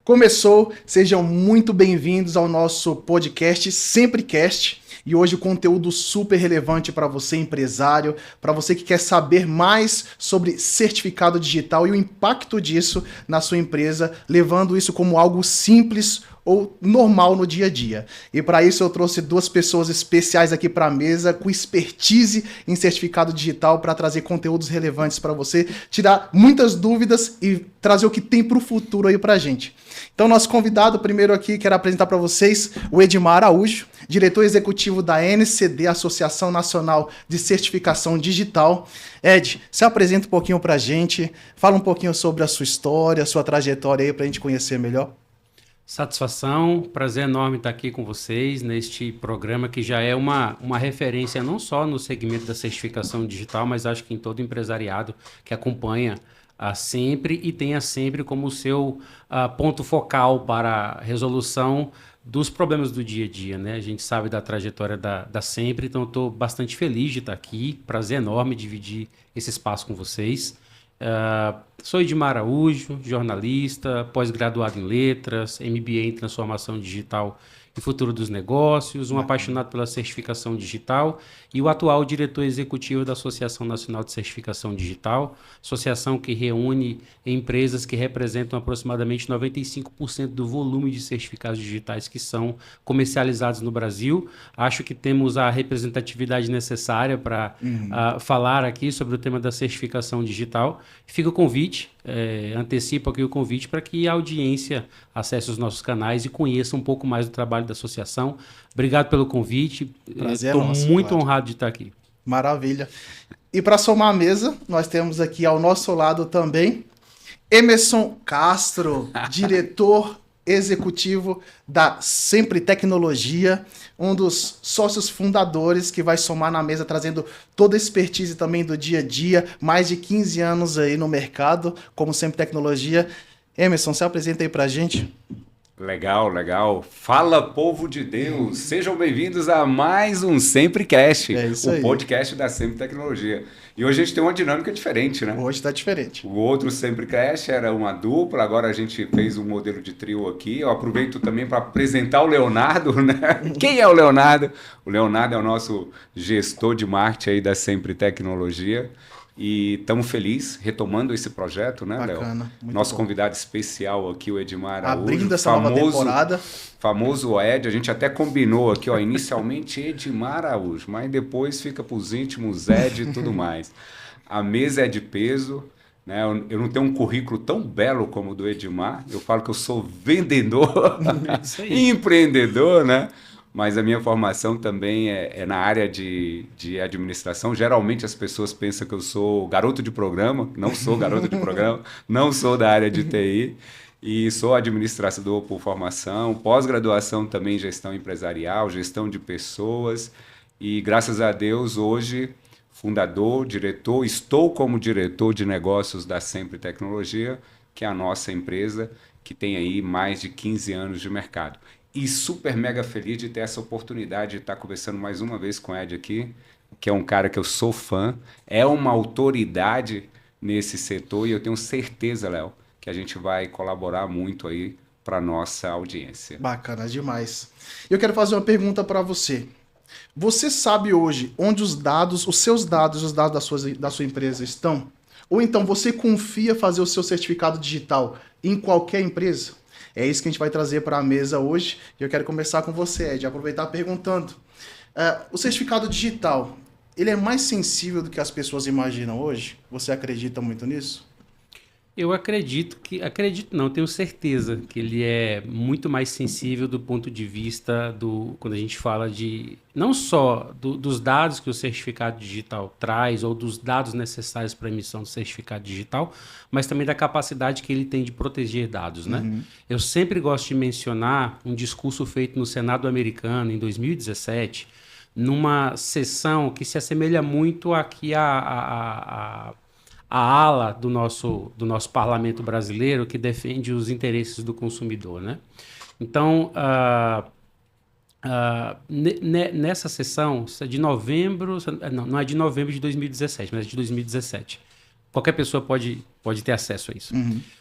Começou, sejam muito bem-vindos ao nosso podcast SempreCast. E hoje o conteúdo super relevante para você, empresário, para você que quer saber mais sobre certificado digital e o impacto disso na sua empresa, levando isso como algo simples ou normal no dia a dia. E para isso eu trouxe duas pessoas especiais aqui para a mesa, com expertise em certificado digital, para trazer conteúdos relevantes para você, tirar muitas dúvidas e trazer o que tem para o futuro aí para a gente. Então, nosso convidado primeiro aqui, quero apresentar para vocês o Edmar Araújo, diretor executivo da NCD, Associação Nacional de Certificação Digital. Ed, se apresenta um pouquinho para a gente, fala um pouquinho sobre a sua história, a sua trajetória aí para a gente conhecer melhor. Satisfação, prazer enorme estar aqui com vocês neste programa que já é uma referência não só no segmento da certificação digital, mas acho que em todo empresariado que acompanha a Sempre e tenha sempre como seu ponto focal para a resolução dos problemas do dia a dia, né? A gente sabe da trajetória da Sempre, então eu estou bastante feliz de estar aqui, prazer enorme dividir esse espaço com vocês. Sou Edmar Araújo, jornalista, pós-graduado em letras, MBA em transformação digital e futuro dos negócios, um apaixonado pela certificação digital e o atual diretor executivo da Associação Nacional de Certificação Digital, associação que reúne empresas que representam aproximadamente 95% do volume de certificados digitais que são comercializados no Brasil. Acho que temos a representatividade necessária para falar aqui sobre o tema da certificação digital. Fica o convite, antecipo aqui o convite para que a audiência acesse os nossos canais e conheça um pouco mais do trabalho da associação. Obrigado pelo convite. Estou muito honrado de estar aqui. Maravilha. E para somar a mesa, nós temos aqui ao nosso lado também Emerson Castro, diretor executivo da Sempre Tecnologia, um dos sócios fundadores que vai somar na mesa, trazendo toda a expertise também do dia a dia, mais de 15 anos aí no mercado, como Sempre Tecnologia. Emerson, se apresenta aí pra gente. Legal, legal. Fala, povo de Deus! Sejam bem-vindos a mais um SempreCast, o podcast da Sempre Tecnologia. E hoje a gente tem uma dinâmica diferente, né? Hoje está diferente. O outro SempreCast era uma dupla, agora a gente fez um modelo de trio aqui. Eu aproveito também para apresentar o Leonardo, né? Quem é o Leonardo? O Leonardo é o nosso gestor de marketing aí da Sempre Tecnologia. E estamos felizes retomando esse projeto, né, Léo? Bacana. Nosso convidado especial aqui, o Edmar Araújo. Abrindo essa nova temporada. Famoso Ed, a gente até combinou aqui, ó, inicialmente Edmar Araújo, mas depois fica para os íntimos Ed e tudo mais. A mesa é de peso, né? Eu não tenho um currículo tão belo como o do Edmar, eu falo que eu sou vendedor, empreendedor, né? Mas a minha formação também é na área de administração. Geralmente as pessoas pensam que eu sou garoto de programa. Não sou garoto de programa, não sou da área de TI. E sou administrador por formação, pós-graduação também em gestão empresarial, gestão de pessoas. E graças a Deus hoje, fundador, diretor, estou como diretor de negócios da Sempre Tecnologia, que é a nossa empresa, que tem aí mais de 15 anos de mercado. E super mega feliz de ter essa oportunidade de estar conversando mais uma vez com o Ed aqui, que é um cara que eu sou fã, é uma autoridade nesse setor e eu tenho certeza, Léo, que a gente vai colaborar muito aí para a nossa audiência. Bacana demais. Eu quero fazer uma pergunta para você. Você sabe hoje onde os seus dados, os dados da sua empresa estão? Ou então você confia fazer o seu certificado digital em qualquer empresa? É isso que a gente vai trazer para a mesa hoje. E eu quero começar com você, Ed, aproveitar perguntando. O certificado digital, ele é mais sensível do que as pessoas imaginam hoje? Você acredita muito nisso? Eu acredito não, tenho certeza que ele é muito mais sensível do ponto de vista quando a gente fala de, não só dos dados que o certificado digital traz, ou dos dados necessários para a emissão do certificado digital, mas também da capacidade que ele tem de proteger dados, né? Uhum. Eu sempre gosto de mencionar um discurso feito no Senado americano em 2017, numa sessão que se assemelha muito aqui a ala do nosso parlamento brasileiro, que defende os interesses do consumidor, né? Então, nessa sessão de novembro, não é de novembro de 2017, mas é de 2017, qualquer pessoa pode ter acesso a isso.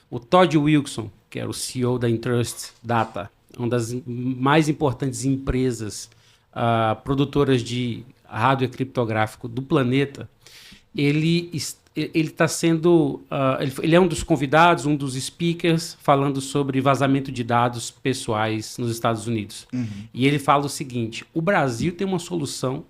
O Todd Wilson, que era o CEO da Intrust Data, uma das mais importantes empresas produtoras de hardware criptográfico do planeta, ele está sendo... ele é um dos convidados, um dos speakers, falando sobre vazamento de dados pessoais nos Estados Unidos. E ele fala o seguinte: o Brasil tem uma solução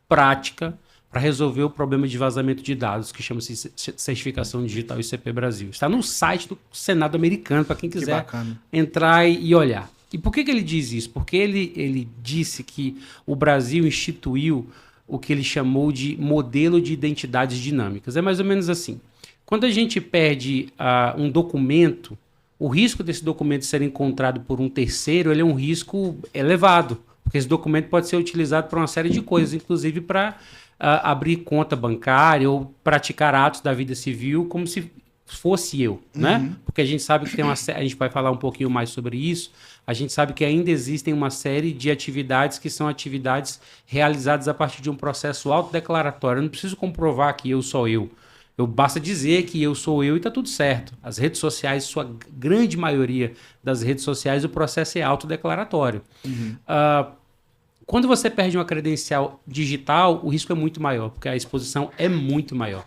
prática para resolver o problema de vazamento de dados, que chama-se Certificação Digital ICP Brasil. Está no site do Senado americano, para quem quiser entrar e olhar. E por que ele diz isso? Porque ele disse que o Brasil instituiu o que ele chamou de modelo de identidades dinâmicas. É mais ou menos assim. Quando a gente perde um documento, o risco desse documento ser encontrado por um terceiro, ele é um risco elevado, porque esse documento pode ser utilizado para uma série de coisas, inclusive para abrir conta bancária ou praticar atos da vida civil como se fosse eu, né? Porque a gente sabe que a gente vai falar um pouquinho mais sobre isso. A gente sabe que ainda existem uma série de atividades que são atividades realizadas a partir de um processo autodeclaratório. Eu não preciso comprovar que eu sou eu. Basta dizer que eu sou eu e está tudo certo. As redes sociais, sua grande maioria das redes sociais, o processo é autodeclaratório. Quando você perde uma credencial digital, o risco é muito maior, porque a exposição é muito maior.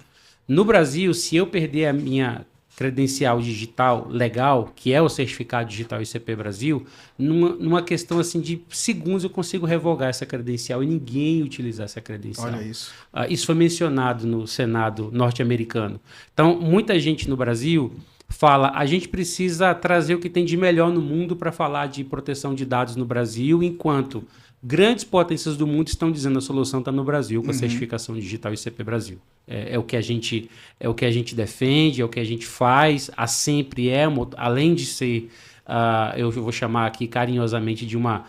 No Brasil, se eu perder a minha credencial digital legal, que é o certificado digital ICP Brasil, numa questão assim de segundos eu consigo revogar essa credencial e ninguém utilizar essa credencial. Olha isso. Isso foi mencionado no Senado norte-americano. Então, muita gente no Brasil fala: a gente precisa trazer o que tem de melhor no mundo para falar de proteção de dados no Brasil, enquanto grandes potências do mundo estão dizendo a solução está no Brasil, com a certificação digital ICP Brasil. É o que a gente defende, é o que a gente faz. A Sempre além de ser, eu vou chamar aqui carinhosamente de uma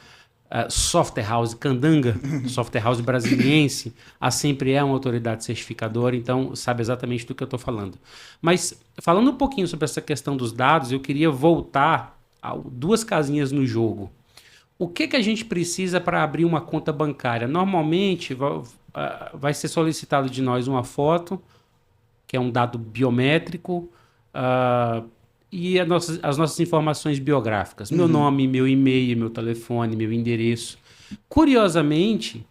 software house candanga, software house brasiliense, a Sempre é uma autoridade certificadora, então sabe exatamente do que eu estou falando. Mas falando um pouquinho sobre essa questão dos dados, eu queria voltar a duas casinhas no jogo. O que a gente precisa para abrir uma conta bancária? Normalmente vai ser solicitado de nós uma foto, que é um dado biométrico, e as nossas informações biográficas. Meu nome, meu e-mail, meu telefone, meu endereço. Curiosamente,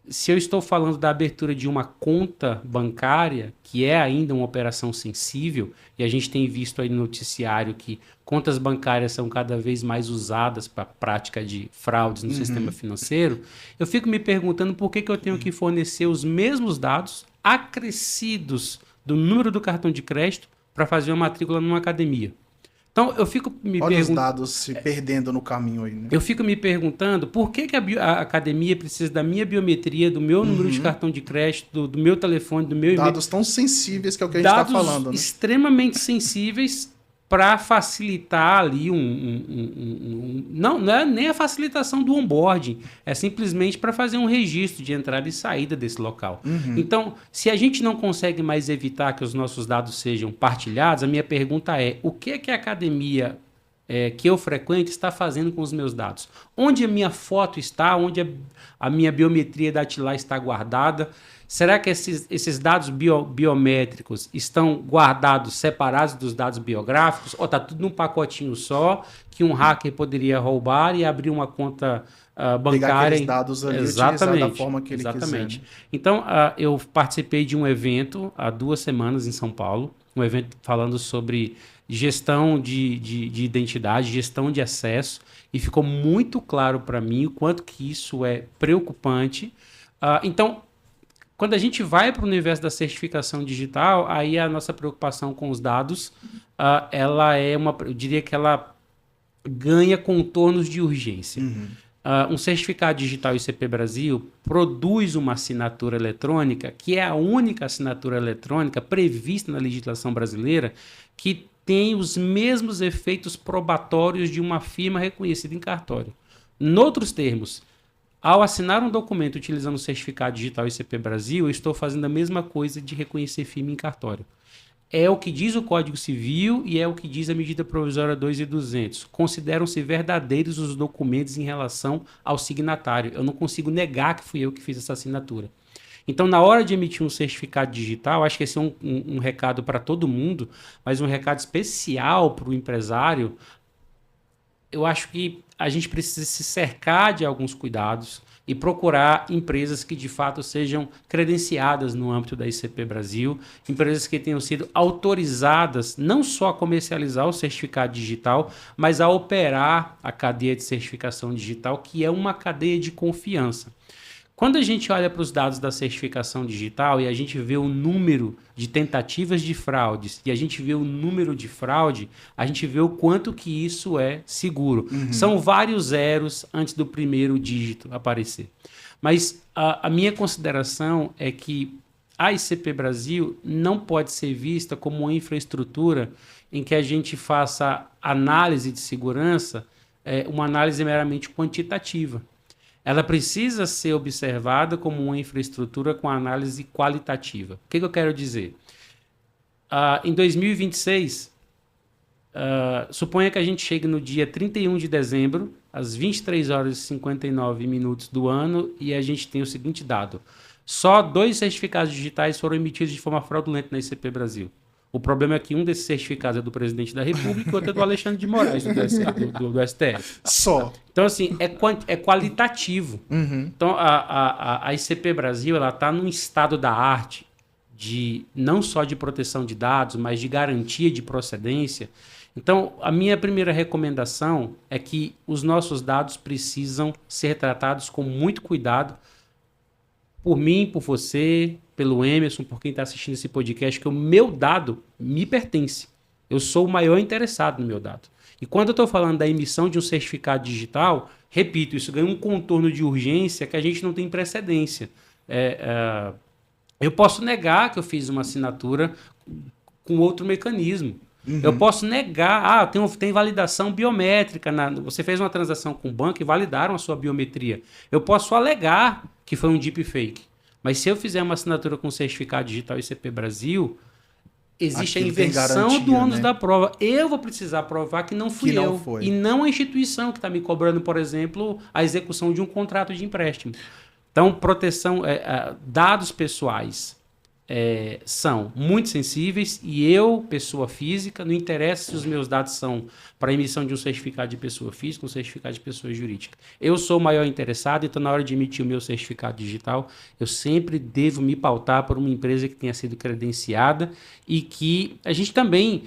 se eu estou falando da abertura de uma conta bancária, que é ainda uma operação sensível, e a gente tem visto aí no noticiário que contas bancárias são cada vez mais usadas para a prática de fraudes no sistema financeiro, eu fico me perguntando por que eu tenho que fornecer os mesmos dados acrescidos do número do cartão de crédito para fazer uma matrícula numa academia. Então, eu fico me perguntando... Olha os dados se perdendo no caminho aí, né? Eu fico me perguntando por que a academia precisa da minha biometria, do meu número de cartão de crédito, do meu telefone, do meu e-mail. Dados tão sensíveis que é o que a gente está falando, né? Extremamente sensíveis para facilitar ali não é nem a facilitação do onboarding, é simplesmente para fazer um registro de entrada e saída desse local. Então, se a gente não consegue mais evitar que os nossos dados sejam partilhados, a minha pergunta é: o que a academia que eu frequento está fazendo com os meus dados? Onde a minha foto está? Onde a minha biometria datilar está guardada? Será que esses dados biométricos estão guardados, separados dos dados biográficos? Ou está tudo num pacotinho só, que um hacker poderia roubar e abrir uma conta bancária? Pegar aqueles dados ali e utilizar da forma que ele quiser. Então, eu participei de um evento há 2 semanas em São Paulo, um evento falando sobre gestão de identidade, gestão de acesso, e ficou muito claro para mim o quanto que isso é preocupante. Então, quando a gente vai para o universo da certificação digital, aí a nossa preocupação com os dados, eu diria que ela ganha contornos de urgência. Um certificado digital ICP Brasil produz uma assinatura eletrônica, que é a única assinatura eletrônica prevista na legislação brasileira, que tem os mesmos efeitos probatórios de uma firma reconhecida em cartório. Noutros termos, ao assinar um documento utilizando o certificado digital ICP Brasil, eu estou fazendo a mesma coisa de reconhecer firma em cartório. É o que diz o Código Civil e é o que diz a medida provisória 2.200. Consideram-se verdadeiros os documentos em relação ao signatário. Eu não consigo negar que fui eu que fiz essa assinatura. Então, na hora de emitir um certificado digital, acho que esse é um recado para todo mundo, mas um recado especial para o empresário. Eu acho que a gente precisa se cercar de alguns cuidados e procurar empresas que de fato sejam credenciadas no âmbito da ICP Brasil, empresas que tenham sido autorizadas não só a comercializar o certificado digital, mas a operar a cadeia de certificação digital, que é uma cadeia de confiança. Quando a gente olha para os dados da certificação digital e a gente vê o número de tentativas de fraudes e a gente vê o número de fraude, a gente vê o quanto que isso é seguro. São vários zeros antes do primeiro dígito aparecer. Mas a minha consideração é que a ICP Brasil não pode ser vista como uma infraestrutura em que a gente faça análise de segurança, uma análise meramente quantitativa. Ela precisa ser observada como uma infraestrutura com análise qualitativa. O que eu quero dizer? Em 2026, suponha que a gente chegue no dia 31 de dezembro, às 23 horas e 59 minutos do ano, e a gente tem o seguinte dado. Só 2 certificados digitais foram emitidos de forma fraudulenta na ICP Brasil. O problema é que um desses certificados é do presidente da República e o outro é do Alexandre de Moraes, do STF. Só. Então, assim, é qualitativo. Então, a ICP Brasil está num estado da arte de não só de proteção de dados, mas de garantia de procedência. Então, a minha primeira recomendação é que os nossos dados precisam ser tratados com muito cuidado por mim, por você, pelo Emerson, por quem está assistindo esse podcast, que o meu dado me pertence. Eu sou o maior interessado no meu dado. E quando eu estou falando da emissão de um certificado digital, repito, isso ganha um contorno de urgência que a gente não tem precedência. Eu posso negar que eu fiz uma assinatura com outro mecanismo. Eu posso negar, tem validação biométrica, você fez uma transação com o banco e validaram a sua biometria. Eu posso alegar que foi um deepfake. Mas se eu fizer uma assinatura com certificado digital ICP Brasil, existe a inversão do ônus da prova. Eu vou precisar provar que não fui eu. E não a instituição que está me cobrando, por exemplo, a execução de um contrato de empréstimo. Então, proteção, dados pessoais são muito sensíveis e eu, pessoa física, não interessa se os meus dados são para emissão de um certificado de pessoa física ou um certificado de pessoa jurídica. Eu sou o maior interessado, então na hora de emitir o meu certificado digital, eu sempre devo me pautar por uma empresa que tenha sido credenciada e que a gente também,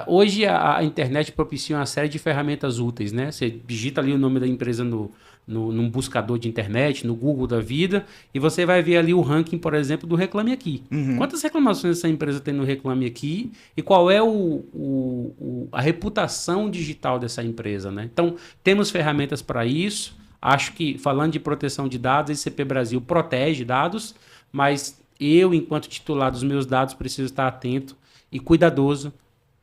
hoje a internet propicia uma série de ferramentas úteis, né? Você digita ali o nome da empresa num buscador de internet, no Google da vida, e você vai ver ali o ranking, por exemplo, do Reclame Aqui. Quantas reclamações essa empresa tem no Reclame Aqui e qual é a reputação digital dessa empresa, né? Então, temos ferramentas para isso. Acho que, falando de proteção de dados, a ICP Brasil protege dados, mas eu, enquanto titular dos meus dados, preciso estar atento e cuidadoso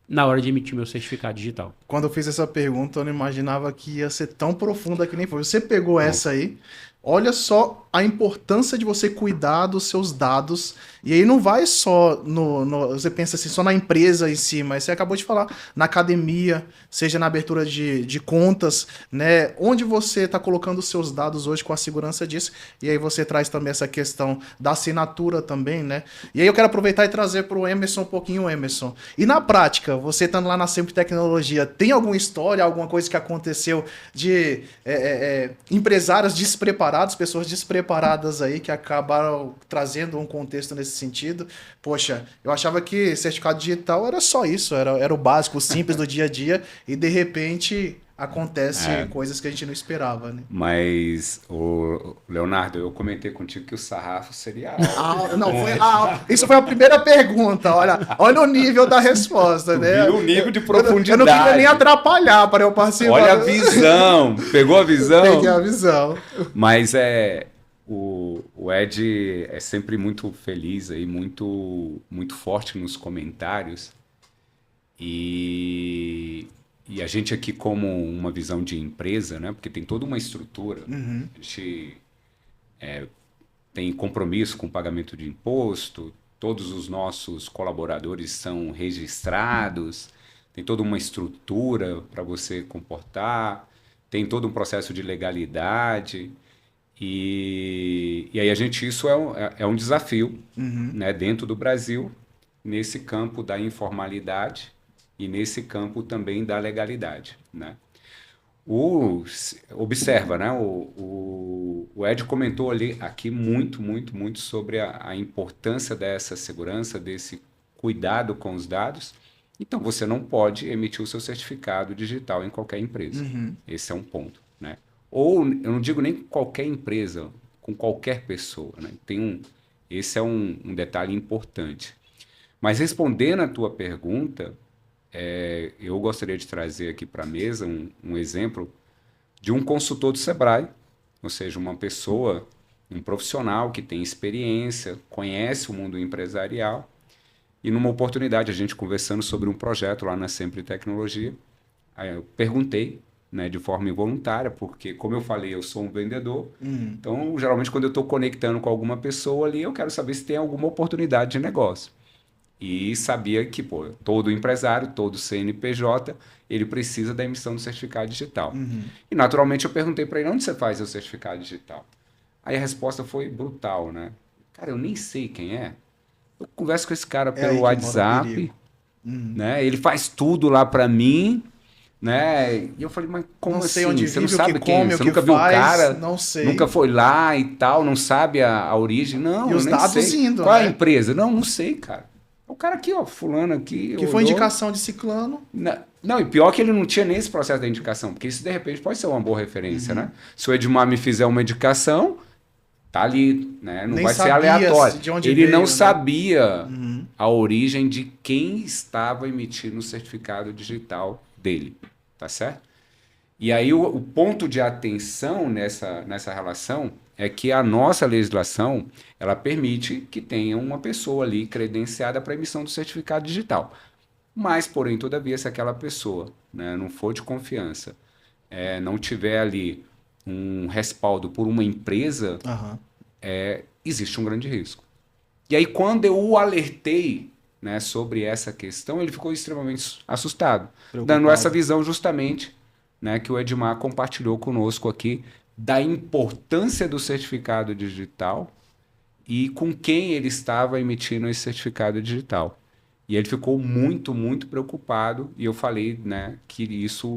na hora de emitir meu certificado digital. Quando eu fiz essa pergunta, eu não imaginava que ia ser tão profunda que nem foi. Você pegou essa aí, olha só a importância de você cuidar dos seus dados. E aí não vai só você pensa assim, só na empresa em si, mas você acabou de falar na academia, seja na abertura de contas, né? Onde você está colocando os seus dados hoje com a segurança disso. E aí você traz também essa questão da assinatura também, né? E aí eu quero aproveitar e trazer para o Emerson um pouquinho, Emerson. E na prática, você estando lá na Sempre Tecnologia, tem alguma história, alguma coisa que aconteceu de empresários despreparados, pessoas despreparadas aí que acabaram trazendo um contexto nesse sentido? Poxa, eu achava que certificado digital era só isso, era o básico, o simples do dia a dia, e de repente acontece coisas que a gente não esperava, né? Mas, Leonardo, eu comentei contigo que o sarrafo seria isso foi a primeira pergunta, olha o nível da resposta, né? Viu o nível de profundidade. Eu não queria nem atrapalhar para eu participar. Olha a visão, pegou a visão? Peguei a visão. Mas o Ed é sempre muito feliz, aí, muito, muito forte nos comentários. E a gente aqui, como uma visão de empresa, né? Porque tem toda uma estrutura. A gente tem compromisso com o pagamento de imposto, todos os nossos colaboradores são registrados, tem toda uma estrutura para você comportar, tem todo um processo de legalidade. E aí isso é um desafio, né, dentro do Brasil, nesse campo da informalidade e nesse campo também da legalidade, né? Observa, né? O Ed comentou aqui muito sobre a importância dessa segurança, desse cuidado com os dados. Então, você não pode emitir o seu certificado digital em qualquer empresa. Esse é um ponto, né? Ou, eu não digo nem qualquer empresa, com qualquer pessoa, né? Esse é um detalhe importante. Mas respondendo a tua pergunta, eu gostaria de trazer aqui para a mesa um exemplo de um consultor do Sebrae, ou seja, uma pessoa, um profissional que tem experiência, conhece o mundo empresarial, e numa oportunidade, a gente conversando sobre um projeto lá na Sempre Tecnologia, aí eu perguntei, né, de forma involuntária, porque, como eu falei, eu sou um vendedor, então, geralmente, quando eu estou conectando com alguma pessoa ali, eu quero saber se tem alguma oportunidade de negócio. E sabia que, todo empresário, todo CNPJ, ele precisa da emissão do certificado digital. E, naturalmente, eu perguntei para ele, onde você faz o certificado digital? Aí a resposta foi brutal, né? Cara, eu nem sei quem é. Eu converso com esse cara pelo WhatsApp, né? Ele faz tudo lá para mim, né? E eu falei, mas como assim? Você não sabe quem? Você nunca viu o cara? Não sei. Nunca foi lá e tal, não sabe a origem? Não, eu nem sei. Qual é a empresa? Não sei, cara. O cara aqui, ó, fulano aqui. Que foi indicação de ciclano. Não, e pior que ele não tinha nem esse processo da indicação, porque isso de repente pode ser uma boa referência, né? Se o Edmar me fizer uma indicação, tá ali, né? Não vai ser aleatório. Ele não sabia a origem de quem estava emitindo o certificado digital dele, tá certo? E aí o ponto de atenção nessa relação é que a nossa legislação, ela permite que tenha uma pessoa ali credenciada para emissão do certificado digital. Mas, porém, todavia, se aquela pessoa, né, não for de confiança, não tiver ali um respaldo por uma empresa, existe um grande risco. E aí, quando eu o alertei, né, sobre essa questão, ele ficou extremamente assustado, dando essa visão justamente, né, que o Edmar compartilhou conosco aqui, da importância do certificado digital e com quem ele estava emitindo esse certificado digital. E ele ficou muito preocupado, e eu falei, né, que isso,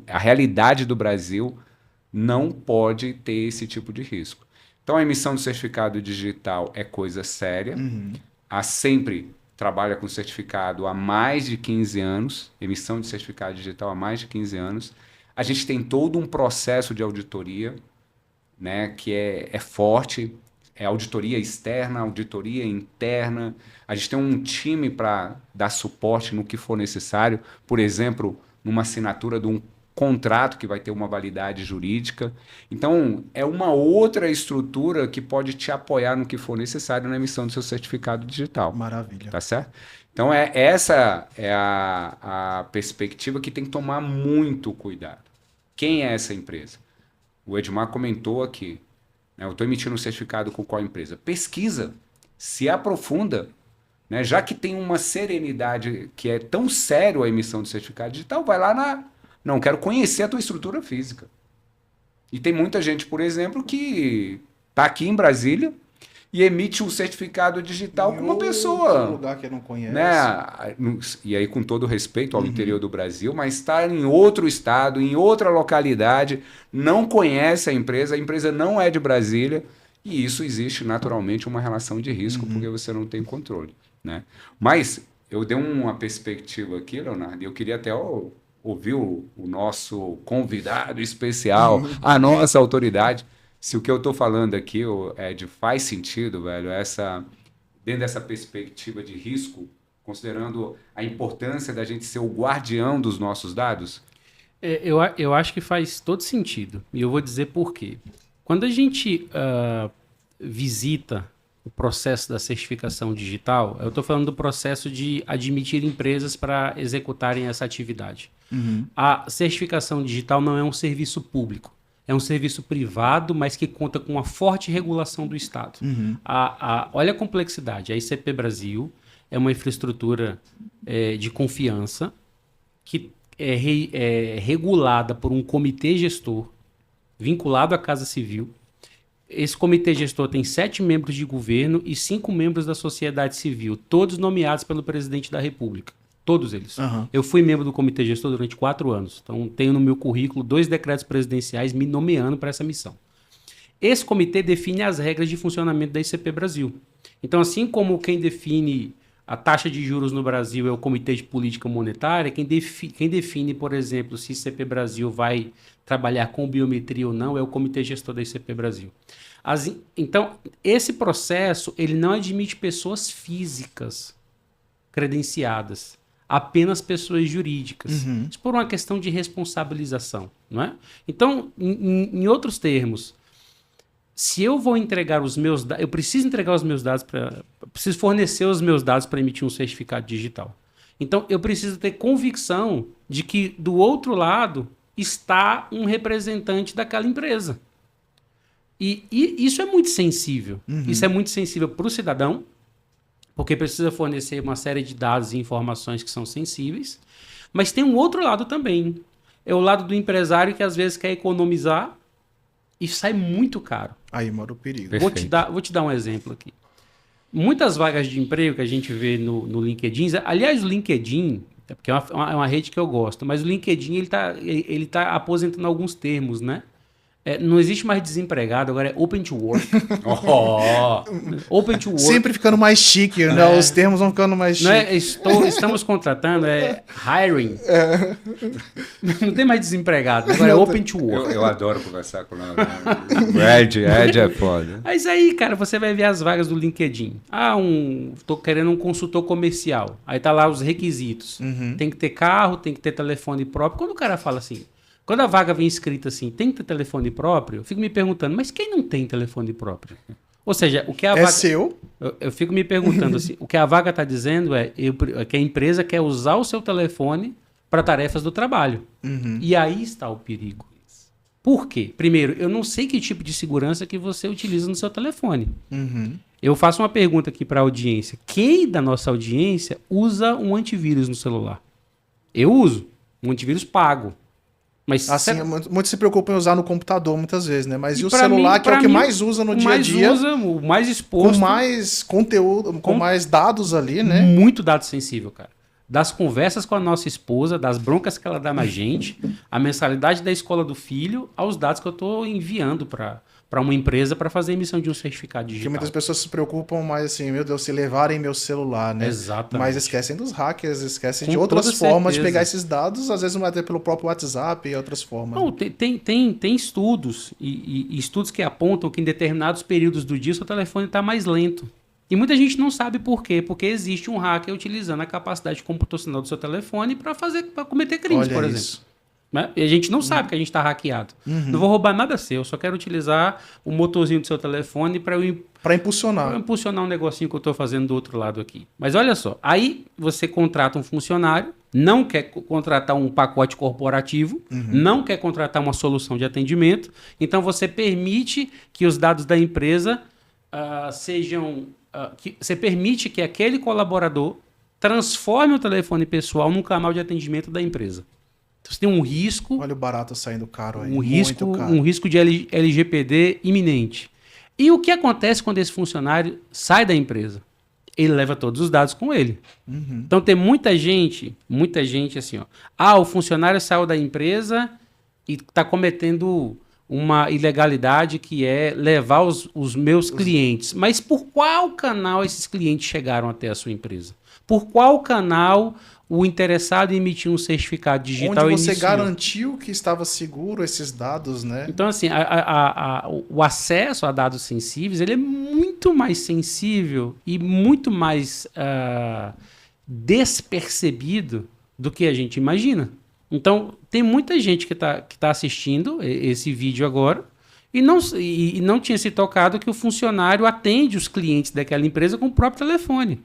a realidade do Brasil não pode ter esse tipo de risco. Então, a emissão do certificado digital é coisa séria. A Sempre trabalha com certificado há mais de 15 anos, emissão de certificado digital há mais de 15 anos. A gente tem todo um processo de auditoria, né, que é forte, auditoria externa, auditoria interna. A gente tem um time para dar suporte no que for necessário, por exemplo, numa assinatura de um contrato que vai ter uma validade jurídica. Então, é uma outra estrutura que pode te apoiar no que for necessário na emissão do seu certificado digital. Maravilha. Tá certo? Então, essa é a perspectiva que tem que tomar muito cuidado. Quem é essa empresa? O Edmar comentou aqui, né, eu estou emitindo um certificado com qual empresa? Pesquisa, se aprofunda, né, já que tem uma serenidade que é tão sério a emissão do certificado digital, vai lá Não, quero conhecer a tua estrutura física. E tem muita gente, por exemplo, que está aqui em Brasília e emite um certificado digital com uma pessoa. Um lugar que não conhece. Né? E aí, com todo respeito ao interior do Brasil, mas está em outro estado, em outra localidade, não conhece a empresa não é de Brasília, e isso existe naturalmente uma relação de risco, porque você não tem controle. Né? Mas eu dei uma perspectiva aqui, Leonardo, e eu queria até ouvir o nosso convidado especial, a nossa autoridade. Se o que eu estou falando aqui, Ed, faz sentido, velho, dentro dessa perspectiva de risco, considerando a importância da gente ser o guardião dos nossos dados? Eu acho que faz todo sentido. E eu vou dizer por quê. Quando a gente visita o processo da certificação digital, eu estou falando do processo de admitir empresas para executarem essa atividade. A certificação digital não é um serviço público. É um serviço privado, mas que conta com uma forte regulação do Estado. Olha a complexidade. A ICP Brasil é uma infraestrutura de confiança que é regulada por um comitê gestor vinculado à Casa Civil, Esse comitê gestor tem 7 membros de governo e 5 membros da sociedade civil, todos nomeados pelo presidente da República. Todos eles. Uhum. Eu fui membro do comitê gestor durante 4 anos. Então, tenho no meu currículo 2 decretos presidenciais me nomeando para essa missão. Esse comitê define as regras de funcionamento da ICP Brasil. Então, assim como quem define a taxa de juros no Brasil é o Comitê de Política Monetária, quem define, por exemplo, se a ICP Brasil vai trabalhar com biometria ou não é o Comitê Gestor da ICP Brasil. Então, esse processo ele não admite pessoas físicas credenciadas, apenas pessoas jurídicas. Uhum. Isso por uma questão de responsabilização, não é? Então, em outros termos, se eu vou entregar os meus dados, eu preciso entregar os meus dados preciso fornecer os meus dados para emitir um certificado digital. Então, eu preciso ter convicção de que do outro lado está um representante daquela empresa. E isso é muito sensível. Uhum. Isso é muito sensível para o cidadão, porque precisa fornecer uma série de dados e informações que são sensíveis. Mas tem um outro lado também. É o lado do empresário que às vezes quer economizar e sai muito caro. Aí mora o perigo. Vou te dar um exemplo aqui. Muitas vagas de emprego que a gente vê no LinkedIn, aliás, o LinkedIn, porque é uma rede que eu gosto, mas o LinkedIn ele tá aposentando alguns termos, né? Não existe mais desempregado, agora é open to work. Open to work. Sempre ficando mais chique, né? Os termos vão ficando mais chique. Não estamos contratando, hiring. Não tem mais desempregado, agora é open to work. Eu adoro conversar com o Ed é foda. Mas aí, cara, você vai ver as vagas do LinkedIn. Tô querendo um consultor comercial. Aí tá lá os requisitos. Uhum. Tem que ter carro, tem que ter telefone próprio. Quando o cara fala assim... Quando a vaga vem escrita assim, tem que ter telefone próprio, eu fico me perguntando, mas quem não tem telefone próprio? Ou seja, o que a vaga... É seu? Eu fico me perguntando assim, o que a vaga está dizendo é que a empresa quer usar o seu telefone para tarefas do trabalho. Uhum. E aí está o perigo. Por quê? Primeiro, eu não sei que tipo de segurança que você utiliza no seu telefone. Uhum. Eu faço uma pergunta aqui para a audiência. Quem da nossa audiência usa um antivírus no celular? Eu uso. Um antivírus pago. Mas assim, muitos se preocupam em usar no computador muitas vezes, né? Mas e o pra celular, mim, que é o que mim, mais usa no dia a dia, o mais exposto, com mais conteúdo, com mais dados ali, né? Muito dado sensível, cara. Das conversas com a nossa esposa, das broncas que ela dá na gente, a mensalidade da escola do filho, aos dados que eu estou enviando para uma empresa para fazer a emissão de um certificado digital. Porque muitas pessoas se preocupam mais assim, meu Deus, se levarem meu celular, né? Exatamente. Mas esquecem dos hackers, esquecem Com de outras toda formas de certeza. pegar esses dados, às vezes não até pelo próprio WhatsApp e outras formas. Não, tem estudos e estudos que apontam que em determinados períodos do dia o seu telefone está mais lento. E muita gente não sabe por quê, porque existe um hacker utilizando a capacidade computacional do seu telefone para cometer crimes, Olha por isso. exemplo. Né? E a gente não sabe que a gente está hackeado. Uhum. Não vou roubar nada seu, eu só quero utilizar o motorzinho do seu telefone para impulsionar. um negocinho que eu estou fazendo do outro lado aqui. Mas olha só, aí você contrata um funcionário, não quer contratar um pacote corporativo, não quer contratar uma solução de atendimento, então você permite que os dados da empresa sejam... você permite que aquele colaborador transforme o telefone pessoal num canal de atendimento da empresa. Então, você tem um risco... Olha o barato saindo caro aí. Um risco de LGPD iminente. E o que acontece quando esse funcionário sai da empresa? Ele leva todos os dados com ele. Uhum. Então tem muita gente assim, ó. O funcionário saiu da empresa e está cometendo uma ilegalidade que é levar os meus clientes. Mas por qual canal esses clientes chegaram até a sua empresa? Por qual canal o interessado em emitir um certificado digital onde você iniciou? garantiu que estava seguro esses dados, né? Então, assim, o acesso a dados sensíveis ele é muito mais sensível e muito mais despercebido do que a gente imagina. Então, tem muita gente que tá assistindo esse vídeo agora e não tinha se tocado que o funcionário atende os clientes daquela empresa com o próprio telefone.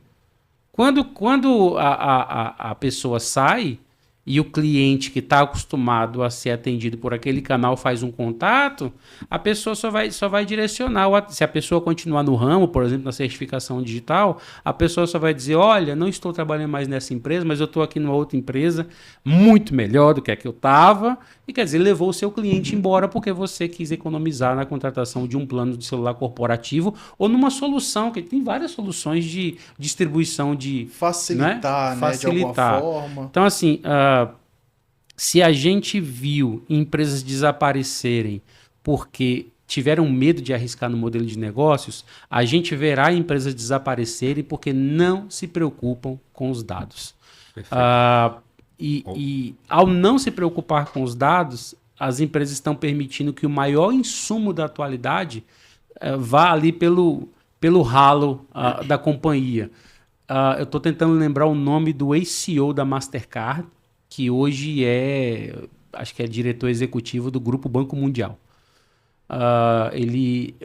Quando a pessoa sai, e o cliente que está acostumado a ser atendido por aquele canal faz um contato, a pessoa só vai direcionar. Se a pessoa continuar no ramo, por exemplo, na certificação digital, a pessoa só vai dizer, olha, não estou trabalhando mais nessa empresa, mas eu estou aqui numa outra empresa muito melhor do que a que eu estava, e quer dizer, levou o seu cliente embora porque você quis economizar na contratação de um plano de celular corporativo ou numa solução, que tem várias soluções de distribuição de... Facilitar, né? De alguma forma. Então, assim, se a gente viu empresas desaparecerem porque tiveram medo de arriscar no modelo de negócios, a gente verá empresas desaparecerem porque não se preocupam com os dados. E ao não se preocupar com os dados, as empresas estão permitindo que o maior insumo da atualidade vá ali pelo ralo da companhia. Eu estou tentando lembrar o nome do ex-CEO da Mastercard, que hoje acho que é diretor executivo do Grupo Banco Mundial.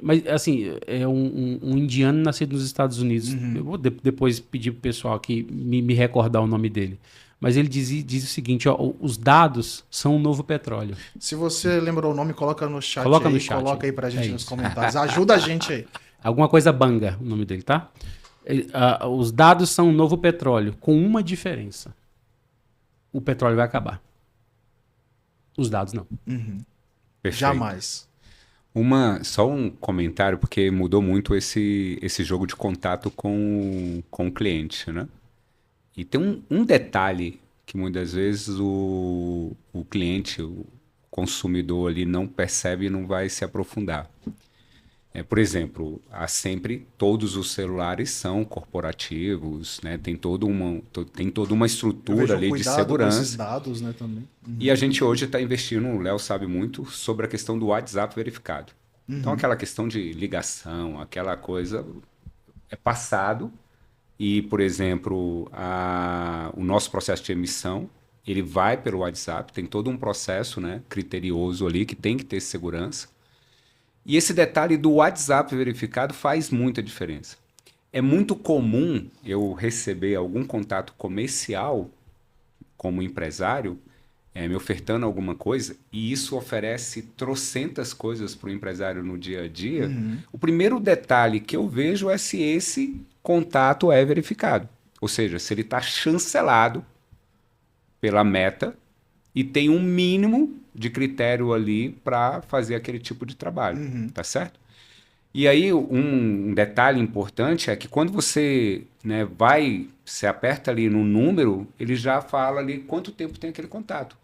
Mas assim, é um indiano nascido nos Estados Unidos. Eu vou depois pedir para o pessoal aqui me recordar o nome dele. Mas ele diz o seguinte, os dados são o novo petróleo. Se você lembrou o nome, coloca no chat. Coloca aí pra gente nos comentários. Ajuda a gente aí. Alguma coisa Banga, o nome dele, tá? Os dados são o novo petróleo, com uma diferença. O petróleo vai acabar. Os dados não. Jamais. Só um comentário, porque mudou muito esse jogo de contato com o cliente, né? E tem um detalhe que muitas vezes o cliente, o consumidor ali não percebe e não vai se aprofundar. Por exemplo, todos os celulares são corporativos, né? Tem toda uma estrutura ali de segurança. Com esses dados, né, também. E a gente hoje está investindo, o Léo sabe muito, sobre a questão do WhatsApp verificado. Então, aquela questão de ligação, aquela coisa é passado. E, por exemplo, o nosso processo de emissão, ele vai pelo WhatsApp, tem todo um processo, né, criterioso ali que tem que ter segurança. E esse detalhe do WhatsApp verificado faz muita diferença. É muito comum eu receber algum contato comercial como empresário, me ofertando alguma coisa, e isso oferece trocentas coisas para o empresário no dia a dia. O primeiro detalhe que eu vejo é se esse contato é verificado. Ou seja, se ele está chancelado pela Meta e tem um mínimo de critério ali para fazer aquele tipo de trabalho, tá certo? E aí um detalhe importante é que quando você, né, se aperta ali no número, ele já fala ali quanto tempo tem aquele contato.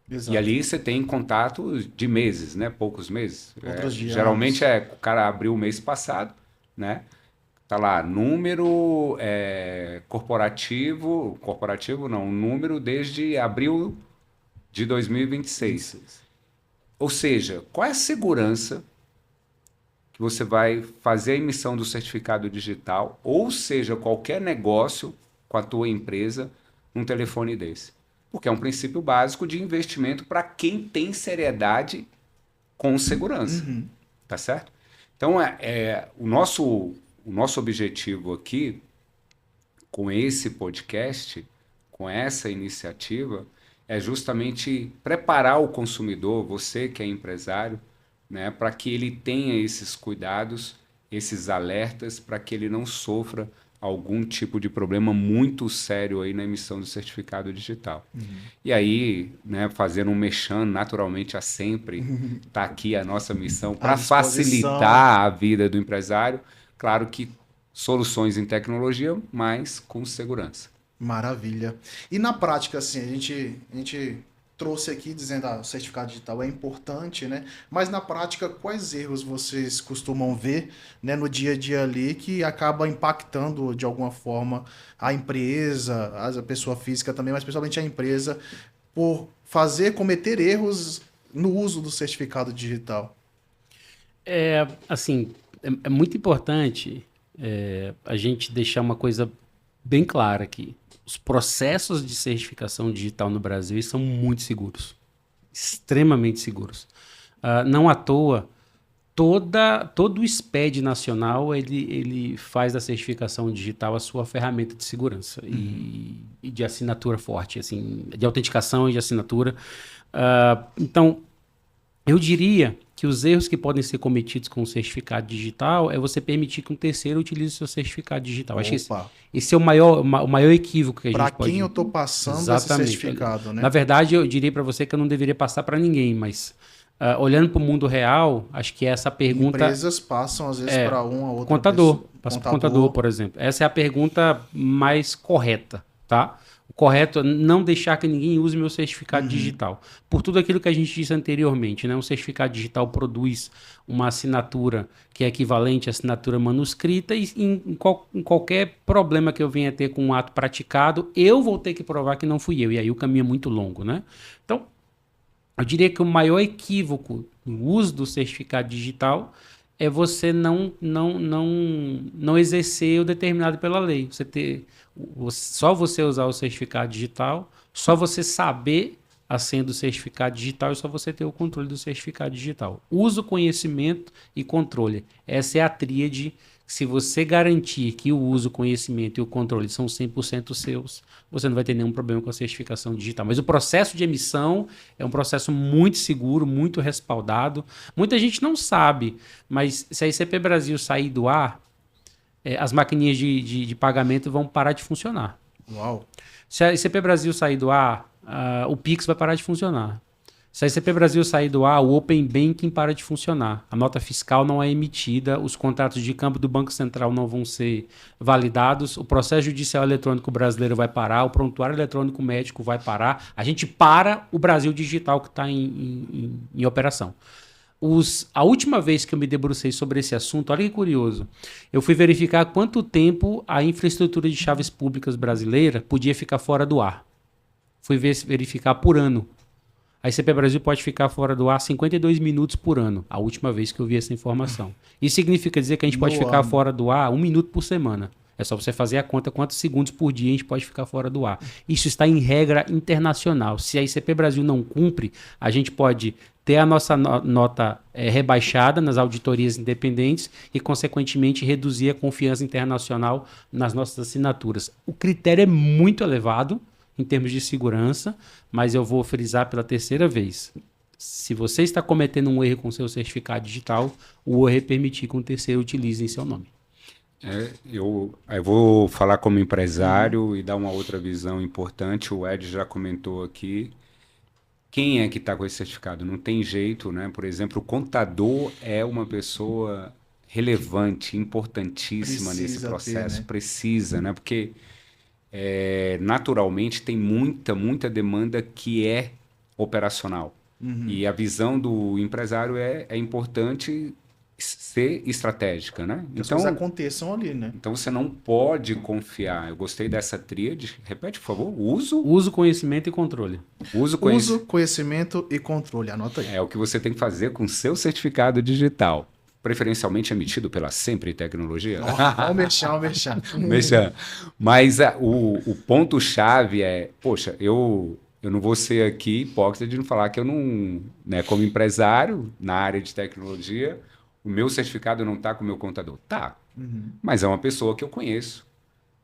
Exato. E ali você tem contato de meses, né? Poucos meses. Geralmente o cara abriu o mês passado, né? Tá lá, número corporativo não, número desde abril de 2026. Ou seja, qual é a segurança que você vai fazer a emissão do certificado digital, ou seja, qualquer negócio com a tua empresa num telefone desse? Porque é um princípio básico de investimento para quem tem seriedade com segurança, tá certo? Então, o nosso objetivo aqui, com esse podcast, com essa iniciativa, é justamente preparar o consumidor, você que é empresário, né, para que ele tenha esses cuidados, esses alertas, para que ele não sofra algum tipo de problema muito sério aí na emissão do certificado digital. E aí, né, fazendo um merchan, naturalmente, sempre está aqui a nossa missão para facilitar a vida do empresário. Claro que soluções em tecnologia, mas com segurança. Maravilha. E na prática, assim, a gente trouxe aqui dizendo que o certificado digital é importante, né? Mas na prática, quais erros vocês costumam ver, né, no dia a dia ali que acaba impactando de alguma forma a empresa, a pessoa física também, mas principalmente a empresa, por cometer erros no uso do certificado digital? É muito importante a gente deixar uma coisa bem clara aqui. Os processos de certificação digital no Brasil são muito seguros, extremamente seguros. Não à toa, todo o SPED nacional, ele faz da certificação digital a sua ferramenta de segurança e de assinatura forte, assim, de autenticação e de assinatura. Então, eu diria que os erros que podem ser cometidos com o certificado digital é você permitir que um terceiro utilize o seu certificado digital. Acho que esse é o maior equívoco que a gente pode... Para quem eu estou passando Exatamente. esse certificado, né? Na verdade, eu diria para você que eu não deveria passar para ninguém, mas olhando para o mundo real, acho que essa pergunta... Empresas passam, às vezes, para uma ou outra contador. pessoa. Passa para contador, por exemplo. Essa é a pergunta mais correta, tá? O correto é não deixar que ninguém use meu certificado digital. Por tudo aquilo que a gente disse anteriormente, né? Um certificado digital produz uma assinatura que é equivalente à assinatura manuscrita e em qualquer problema que eu venha ter com um ato praticado, eu vou ter que provar que não fui eu. E aí o caminho é muito longo, né? Então, eu diria que o maior equívoco no uso do certificado digital é você não exercer o determinado pela lei. Só você usar o certificado digital, só você saber a senha do certificado digital e só você ter o controle do certificado digital. Uso, conhecimento e controle. Essa é a tríade. Se você garantir que o uso, o conhecimento e o controle são 100% seus, você não vai ter nenhum problema com a certificação digital. Mas o processo de emissão é um processo muito seguro, muito respaldado. Muita gente não sabe, mas se a ICP Brasil sair do ar, as maquininhas de pagamento vão parar de funcionar. Uau. Se a ICP Brasil sair do ar, o Pix vai parar de funcionar. Se a ICP Brasil sair do ar, o Open Banking para de funcionar. A nota fiscal não é emitida, os contratos de câmbio do Banco Central não vão ser validados, o processo judicial eletrônico brasileiro vai parar, o prontuário eletrônico médico vai parar. A gente para o Brasil digital que está em operação. A última vez que eu me debrucei sobre esse assunto, olha que curioso, eu fui verificar quanto tempo a infraestrutura de chaves públicas brasileira podia ficar fora do ar. Fui verificar por ano. A ICP Brasil pode ficar fora do ar 52 minutos por ano, a última vez que eu vi essa informação. Isso significa dizer que a gente pode ficar fora do ar 1 minuto por semana. É só você fazer a conta quantos segundos por dia a gente pode ficar fora do ar. Isso está em regra internacional. Se a ICP Brasil não cumpre, a gente pode ter a nossa nota rebaixada nas auditorias independentes e, consequentemente, reduzir a confiança internacional nas nossas assinaturas. O critério é muito elevado em termos de segurança, mas eu vou frisar pela terceira vez. Se você está cometendo um erro com seu certificado digital, o erro é permitir que um terceiro utilize em seu nome. Eu vou falar como empresário e dar uma outra visão importante. O Ed já comentou aqui. Quem é que está com esse certificado? Não tem jeito, né? Por exemplo, o contador é uma pessoa relevante, importantíssima nesse processo. Precisa, né? Porque naturalmente tem muita demanda que é operacional. E a visão do empresário é importante ser estratégica, né? Então, as coisas aconteçam ali, né? Então você não pode confiar. Eu gostei dessa tríade. Repete, por favor. Uso, conhecimento e controle. Uso, conhecimento e controle. Anota aí. É o que você tem que fazer com o seu certificado digital. Preferencialmente emitido pela Sempre Tecnologia. Ó, o merchan. Mas o ponto-chave é, poxa, eu não vou ser aqui hipócrita de não falar que eu não, né, como empresário na área de tecnologia, o meu certificado não está com o meu contador. Tá, mas é uma pessoa que eu conheço,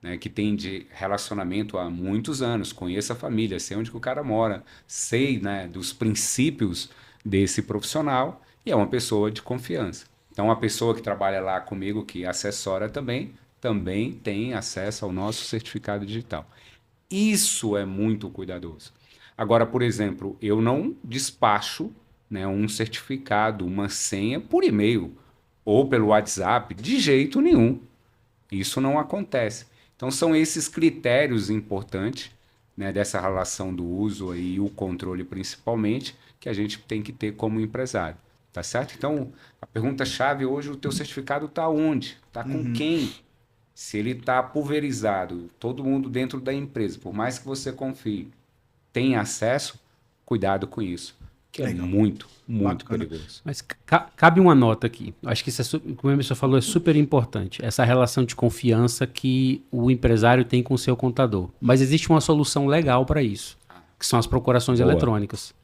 né, que tem de relacionamento há muitos anos, conheço a família, sei onde que o cara mora, sei, né, dos princípios desse profissional e é uma pessoa de confiança. Então, a pessoa que trabalha lá comigo, que assessora também tem acesso ao nosso certificado digital. Isso é muito cuidadoso. Agora, por exemplo, eu não despacho, né, um certificado, uma senha por e-mail ou pelo WhatsApp, de jeito nenhum. Isso não acontece. Então, são esses critérios importantes, né, dessa relação do uso e o controle principalmente, que a gente tem que ter como empresário. Tá certo? Então, a pergunta-chave hoje, o teu certificado está onde? Está com quem? Se ele está pulverizado, todo mundo dentro da empresa, por mais que você confie, tem acesso, cuidado com isso. Que é muito perigoso. Mas cabe uma nota aqui. Acho que isso, como o Emerson falou, é super importante. Essa relação de confiança que o empresário tem com o seu contador. Mas existe uma solução legal para isso, que são as procurações eletrônicas.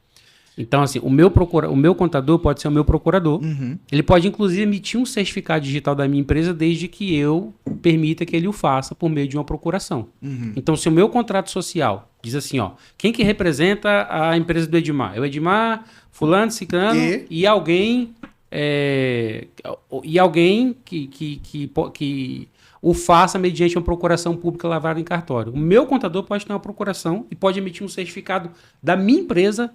Então, assim, o meu contador pode ser o meu procurador. Uhum. Ele pode, inclusive, emitir um certificado digital da minha empresa desde que eu permita que ele o faça por meio de uma procuração. Uhum. Então, se o meu contrato social diz assim, ó, quem que representa a empresa do Edmar? É o Edmar, fulano, ciclano e alguém que o faça mediante uma procuração pública lavrada em cartório. O meu contador pode ter uma procuração e pode emitir um certificado da minha empresa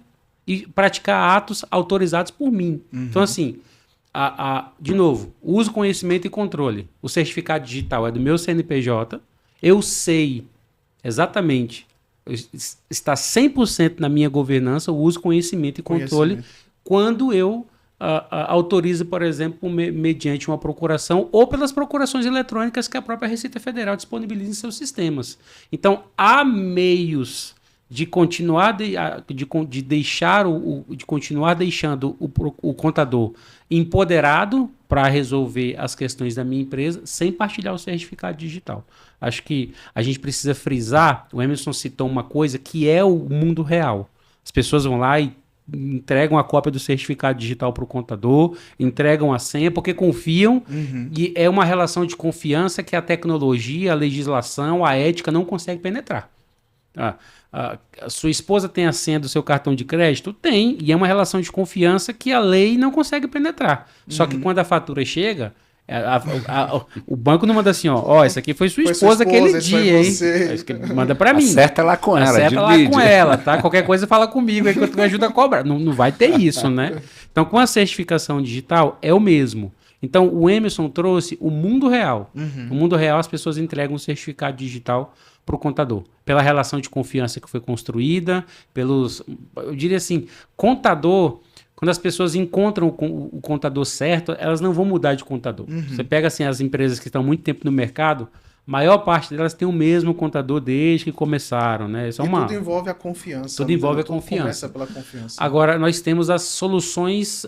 e praticar atos autorizados por mim. Então, assim, de novo, uso, conhecimento e controle. O certificado digital é do meu CNPJ. Eu sei exatamente, está 100% na minha governança, o uso, conhecimento e controle quando eu autoriza, por exemplo, mediante uma procuração ou pelas procurações eletrônicas que a própria Receita Federal disponibiliza em seus sistemas. Então, há meios de continuar de continuar deixando o contador empoderado para resolver as questões da minha empresa sem partilhar o certificado digital. Acho que a gente precisa frisar, o Emerson citou uma coisa que é o mundo real. As pessoas vão lá e entregam a cópia do certificado digital para o contador, entregam a senha porque confiam e é uma relação de confiança que a tecnologia, a legislação, a ética não consegue penetrar. A sua esposa tem a senha do seu cartão de crédito? Tem, e é uma relação de confiança que a lei não consegue penetrar. Só que quando a fatura chega, o banco não manda assim, ó, isso aqui foi sua esposa aquele dia, hein? Manda pra mim. Acerta lá com ela, Acerta lá com ela, tá? Qualquer coisa fala comigo aí que eu me ajuda a cobrar. Não vai ter isso, né? Então, com a certificação digital, é o mesmo. Então, o Emerson trouxe o mundo real. No mundo real, as pessoas entregam um certificado digital para o contador, pela relação de confiança que foi construída, eu diria assim, contador, quando as pessoas encontram o contador certo, elas não vão mudar de contador. Você pega assim as empresas que estão há muito tempo no mercado, a maior parte delas tem o mesmo contador desde que começaram, né? Tudo envolve a confiança. Tudo envolve a confiança. Começa pela confiança. Agora, nós temos as soluções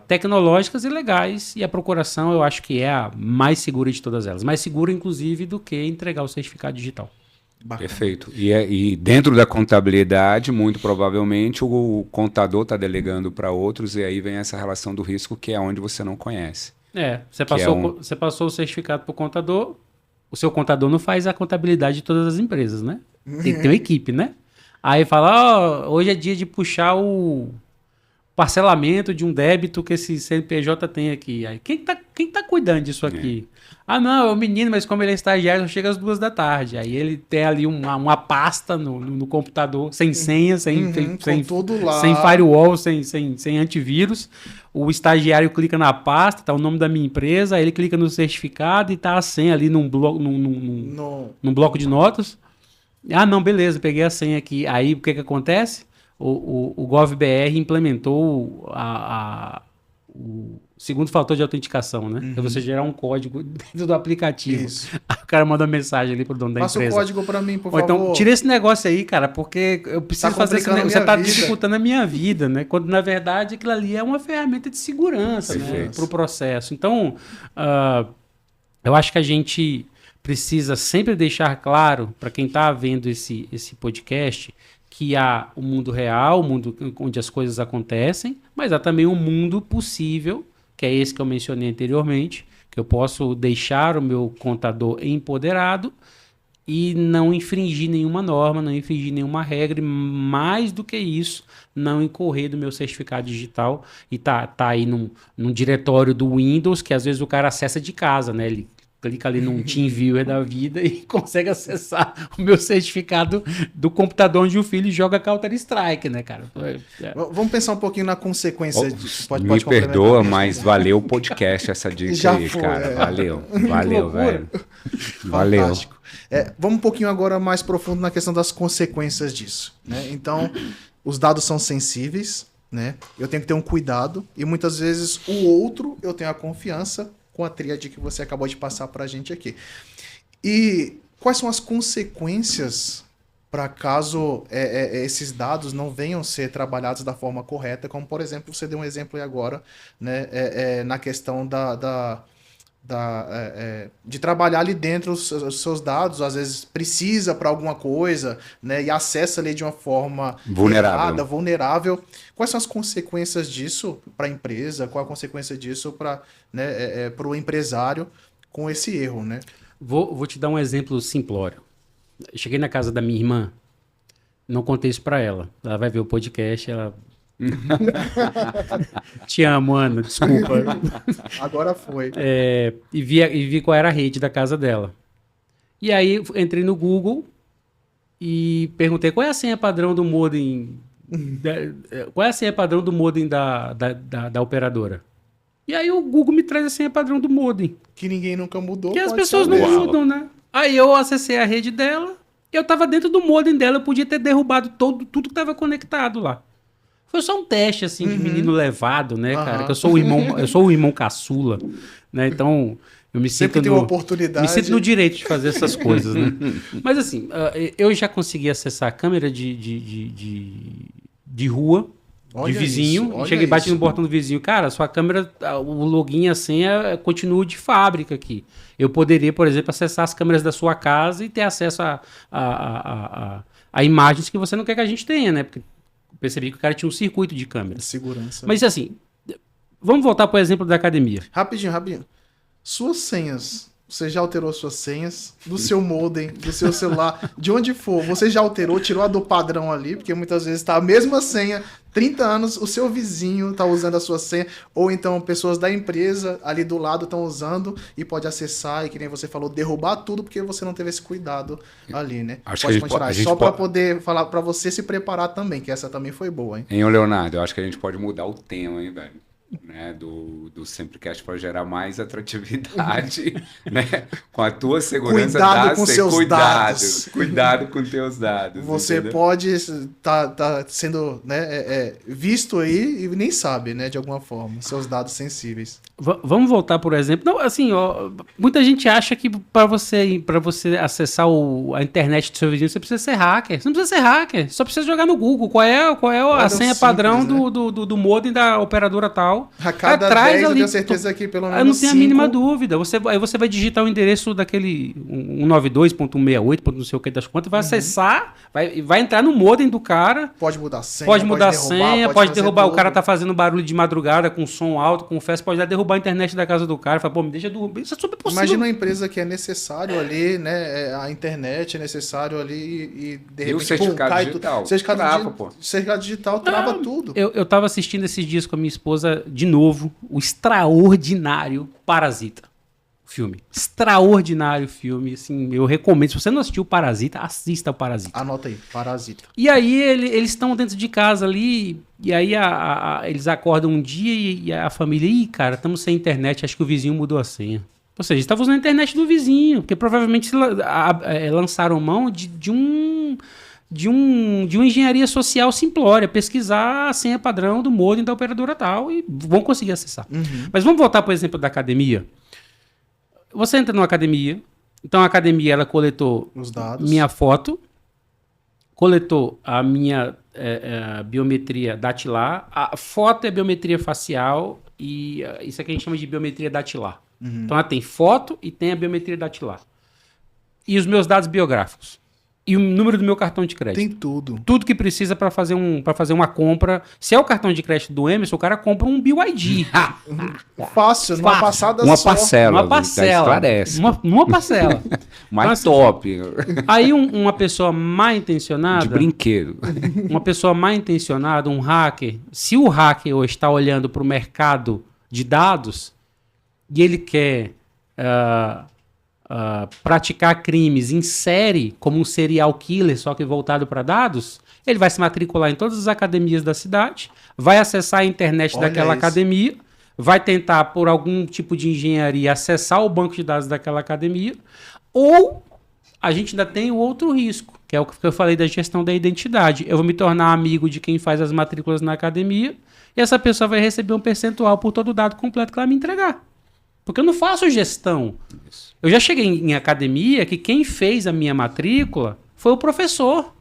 tecnológicas e legais, e a procuração eu acho que é a mais segura de todas elas. Mais segura, inclusive, do que entregar o certificado digital. Bacana. Perfeito. E dentro da contabilidade, muito provavelmente, o contador está delegando para outros, e aí vem essa relação do risco, que é onde você não conhece. Você passou o certificado para o contador, o seu contador não faz a contabilidade de todas as empresas, né? Tem que ter uma equipe, né? Aí fala, hoje é dia de puxar o parcelamento de um débito que esse CNPJ tem aqui. Aí, quem tá cuidando disso aqui? Ah, não, é o menino, mas como ele é estagiário, só chega às 2 da tarde. Aí ele tem ali uma pasta no computador, sem senha, sem firewall, sem antivírus. O estagiário clica na pasta, tá o nome da minha empresa, aí ele clica no certificado e tá a senha ali num bloco de notas. Ah, não, beleza, peguei a senha aqui. Aí o que acontece? O GovBR implementou o segundo fator de autenticação, né? É você gerar um código dentro do aplicativo. Isso. Aí o cara manda uma mensagem ali pro dono da empresa. Passa o código para mim, por favor. Então, tira esse negócio aí, cara, porque eu preciso fazer esse negócio. Você tá dificultando a minha vida, né? Quando, na verdade, aquilo ali é uma ferramenta de segurança, né? Pro processo. Então, eu acho que a gente precisa sempre deixar claro para quem está vendo esse podcast que há o mundo real, o mundo onde as coisas acontecem, mas há também um mundo possível, que é esse que eu mencionei anteriormente, que eu posso deixar o meu contador empoderado e não infringir nenhuma norma, não infringir nenhuma regra, e mais do que isso, não incorrer do meu certificado digital e tá aí num diretório do Windows, que às vezes o cara acessa de casa, né? Ele clica ali num TeamViewer da vida e consegue acessar o meu certificado do computador onde o filho joga Counter-Strike, né, cara? Vamos pensar um pouquinho na consequência disso. Me perdoa, mas valeu o podcast essa dica já aí, foi, cara. Valeu, velho. Valeu. Fantástico. Vamos um pouquinho agora mais profundo na questão das consequências disso, né? Então, os dados são sensíveis, né? Eu tenho que ter um cuidado e muitas vezes o outro eu tenho a confiança com a tríade que você acabou de passar para a gente aqui. E quais são as consequências para caso esses dados não venham ser trabalhados da forma correta, como, por exemplo, você deu um exemplo aí agora, né, na questão de trabalhar ali dentro os seus dados, às vezes precisa para alguma coisa, né, e acessa ali de uma forma vulnerável. Quais são as consequências disso para a empresa? Qual a consequência disso para, né, o empresário com esse erro, né? Vou te dar um exemplo simplório. Eu cheguei na casa da minha irmã, não contei isso para ela. Ela vai ver o podcast, ela... Te amo, Ana, desculpa. Agora foi. E vi qual era a rede da casa dela. E aí entrei no Google e perguntei qual é a senha padrão do modem. Qual é a senha padrão do modem da operadora? E aí o Google me traz a senha padrão do modem. Que ninguém nunca mudou. Que as pessoas não mudam, né? Aí eu acessei a rede dela, eu tava dentro do modem dela, eu podia ter derrubado tudo que tava conectado lá. Foi só um teste, assim, de menino levado, né, cara? Que eu sou o irmão caçula, né? Então, eu me sinto tem uma oportunidade. Me sinto no direito de fazer essas coisas, né? Mas, assim, eu já consegui acessar a câmera de rua, de vizinho. Cheguei, bati no portão do vizinho. Cara, sua câmera, o login e a senha continua de fábrica aqui. Eu poderia, por exemplo, acessar as câmeras da sua casa e ter acesso a imagens que você não quer que a gente tenha, né? Porque percebi que o cara tinha um circuito de câmeras. Segurança. Mas assim, vamos voltar para o exemplo da academia. Rapidinho. Suas senhas. Você já alterou suas senhas do seu modem, do seu celular, de onde for. Você já alterou, tirou a do padrão ali, porque muitas vezes tá a mesma senha, 30 anos, o seu vizinho tá usando a sua senha, ou então pessoas da empresa ali do lado estão usando e pode acessar e, que nem você falou, derrubar tudo porque você não teve esse cuidado ali, né? Pode continuar. Só para poder falar para você se preparar também, que essa também foi boa, hein? Leonardo, eu acho que a gente pode mudar o tema, hein, velho? Né, do Simplecast para gerar mais atratividade, né? Com a tua segurança. Cuidado com seus dados. Cuidado com teus dados. Você entendeu? Pode tá sendo, né, visto aí e nem sabe, né, de alguma forma, seus dados sensíveis. Vamos voltar, por exemplo. Não, assim, ó, muita gente acha que para você acessar a internet do seu vizinho, você precisa ser hacker. Você não precisa ser hacker, só precisa jogar no Google. Qual é a senha padrão, né, do modem da operadora tal. A cada 10 eu tenho certeza que pelo menos eu não tenho a mínima dúvida. Aí você vai digitar o endereço daquele 192.168, não sei o que das contas, vai acessar, vai entrar no modem do cara. Pode mudar a senha. Pode derrubar. O cara tá fazendo barulho de madrugada com som alto, com festa, pode derrubar a internet da casa do cara. Fala, pô, me deixa dormir. Isso é super possível. Imagina uma empresa que é necessário ali, né? A internet é necessário ali e de repente. E o certificado digital? Certificado digital trava tudo. Eu tava assistindo esses dias com a minha esposa, de novo, o extraordinário Parasita. Filme. Extraordinário filme. Assim, eu recomendo. Se você não assistiu Parasita, assista o Parasita. Anota aí, Parasita. E aí eles estão dentro de casa ali, e aí eles acordam um dia e a família, cara, estamos sem internet, acho que o vizinho mudou a senha. Ou seja, estava usando a internet do vizinho, porque provavelmente lançaram mão de uma engenharia social simplória, pesquisar a senha padrão do modem da operadora tal e vão conseguir acessar. Mas vamos voltar para o exemplo da academia. Você entra numa academia, então a academia ela coletou os dados, minha foto, coletou a minha biometria datilar, a foto é biometria facial e isso aqui a gente chama de biometria datilar. Então ela tem foto e tem a biometria datilar. E os meus dados biográficos. E o número do meu cartão de crédito. Tem tudo. Tudo que precisa para fazer uma compra. Se é o cartão de crédito do Emerson, o cara compra um BYD. Fácil, numa passada uma só. Parcela. Uma parcela. Esclarece. Uma parcela. Mais então, top. Aí uma pessoa mal intencionada... De brinquedo. Uma pessoa mal intencionada, um hacker... Se o hacker hoje está olhando para o mercado de dados e ele quer... praticar crimes em série, como um serial killer, só que voltado para dados, ele vai se matricular em todas as academias da cidade, vai acessar a internet daquela academia, vai tentar, por algum tipo de engenharia, acessar o banco de dados daquela academia, ou a gente ainda tem o outro risco, que é o que eu falei da gestão da identidade. Eu vou me tornar amigo de quem faz as matrículas na academia, e essa pessoa vai receber um percentual por todo o dado completo que ela me entregar. Porque eu não faço gestão. Eu já cheguei em academia que quem fez a minha matrícula foi o professor.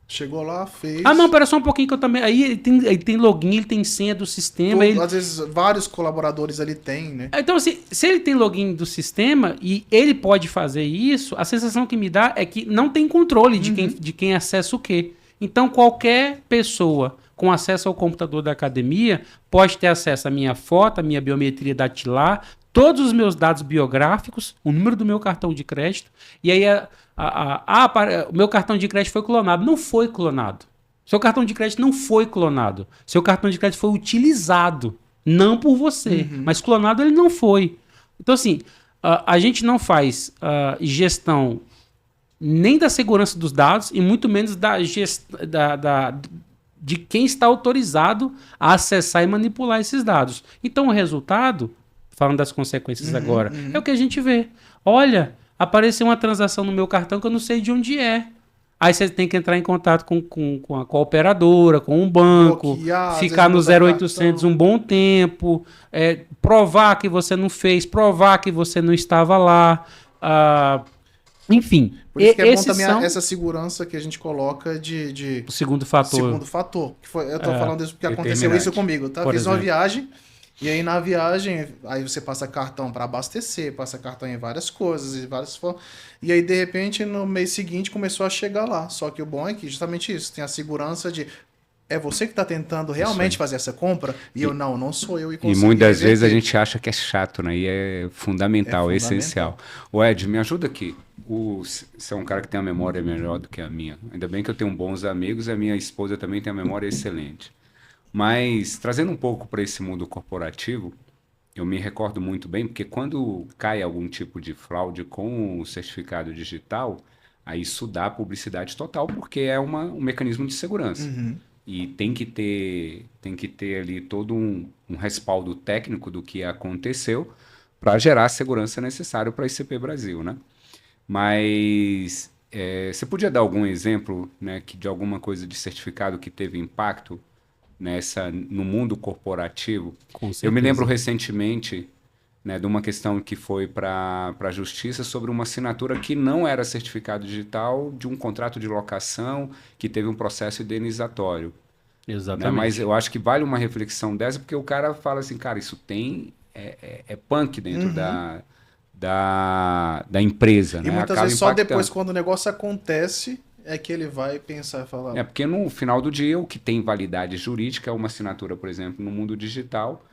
Chegou lá, fez. Ah, não, pera só um pouquinho que eu também... Aí ele tem login, ele tem senha do sistema. Às vezes, vários colaboradores ali têm, né? Então, assim, se ele tem login do sistema e ele pode fazer isso, a sensação que me dá é que não tem controle de quem acessa o quê. Então, qualquer pessoa com acesso ao computador da academia pode ter acesso à minha foto, à minha biometria datilar, todos os meus dados biográficos, o número do meu cartão de crédito, e aí o meu cartão de crédito foi clonado. Não foi clonado. Seu cartão de crédito não foi clonado. Seu cartão de crédito foi utilizado. Não por você. Mas clonado ele não foi. Então, assim, a gente não faz gestão nem da segurança dos dados e muito menos de quem está autorizado a acessar e manipular esses dados. Então, o resultado, falando das consequências agora, é o que a gente vê. Olha, apareceu uma transação no meu cartão que eu não sei de onde é. Aí você tem que entrar em contato com a operadora, com um banco, ficar no 0800 um bom tempo, provar que você não fez, provar que você não estava lá. Enfim. Por isso que é bom também essa segurança que a gente coloca de o segundo fator. Eu tô falando isso porque aconteceu isso comigo, tá? Fiz uma viagem. E aí na viagem, aí você passa cartão para abastecer, passa cartão em várias coisas, em várias formas. E aí, de repente, no mês seguinte começou a chegar lá. Só que o bom é que justamente isso, tem a segurança de é você que está tentando realmente fazer essa compra e eu não sou eu. E muitas vezes a gente acha que é chato, né? E é fundamental, é essencial. O Ed, me ajuda aqui. Você é um cara que tem a memória melhor do que a minha. Ainda bem que eu tenho bons amigos e a minha esposa também tem a memória excelente. Mas, trazendo um pouco para esse mundo corporativo, eu me recordo muito bem, porque quando cai algum tipo de fraude com o certificado digital, aí isso dá publicidade total, porque é um mecanismo de segurança. E tem que ter ali todo um respaldo técnico do que aconteceu para gerar a segurança necessária para a ICP Brasil, né? Mas você podia dar algum exemplo, né, de alguma coisa de certificado que teve impacto no mundo corporativo? Com certeza. Eu me lembro recentemente, né, de uma questão que foi para a Justiça sobre uma assinatura que não era certificado digital de um contrato de locação que teve um processo indenizatório. Exatamente. Né? Mas eu acho que vale uma reflexão dessa, porque o cara fala assim, cara, isso é punk dentro da empresa. E muitas vezes só depois, quando o negócio acontece, é que ele vai pensar e falar... Porque no final do dia, o que tem validade jurídica é uma assinatura, por exemplo, no mundo digital,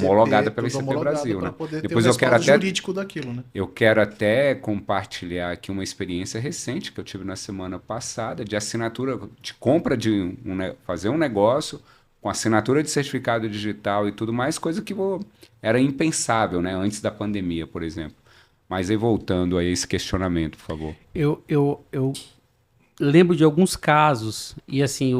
homologada pela ICP Brasil, né? Depois eu quero jurídico daquilo, né? Eu quero até compartilhar aqui uma experiência recente que eu tive na semana passada de assinatura, de compra de fazer um negócio com assinatura de certificado digital e tudo mais, coisa que era impensável, né? Antes da pandemia, por exemplo. Mas aí voltando a esse questionamento, por favor. Eu lembro de alguns casos, e assim,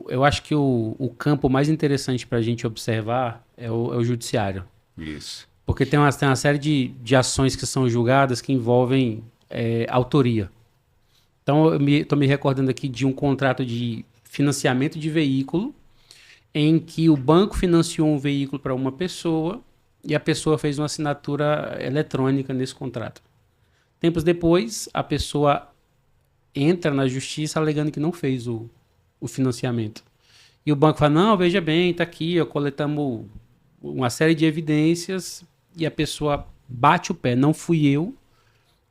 eu acho que o campo mais interessante para a gente observar é o judiciário. Isso. Porque tem uma série de ações que são julgadas que envolvem autoria. Então, eu estou me recordando aqui de um contrato de financiamento de veículo, em que o banco financiou um veículo para uma pessoa e a pessoa fez uma assinatura eletrônica nesse contrato. Tempos depois, a pessoa entra na justiça alegando que não fez o financiamento. E o banco fala, não, veja bem, está aqui, coletamos uma série de evidências, e a pessoa bate o pé, não fui eu,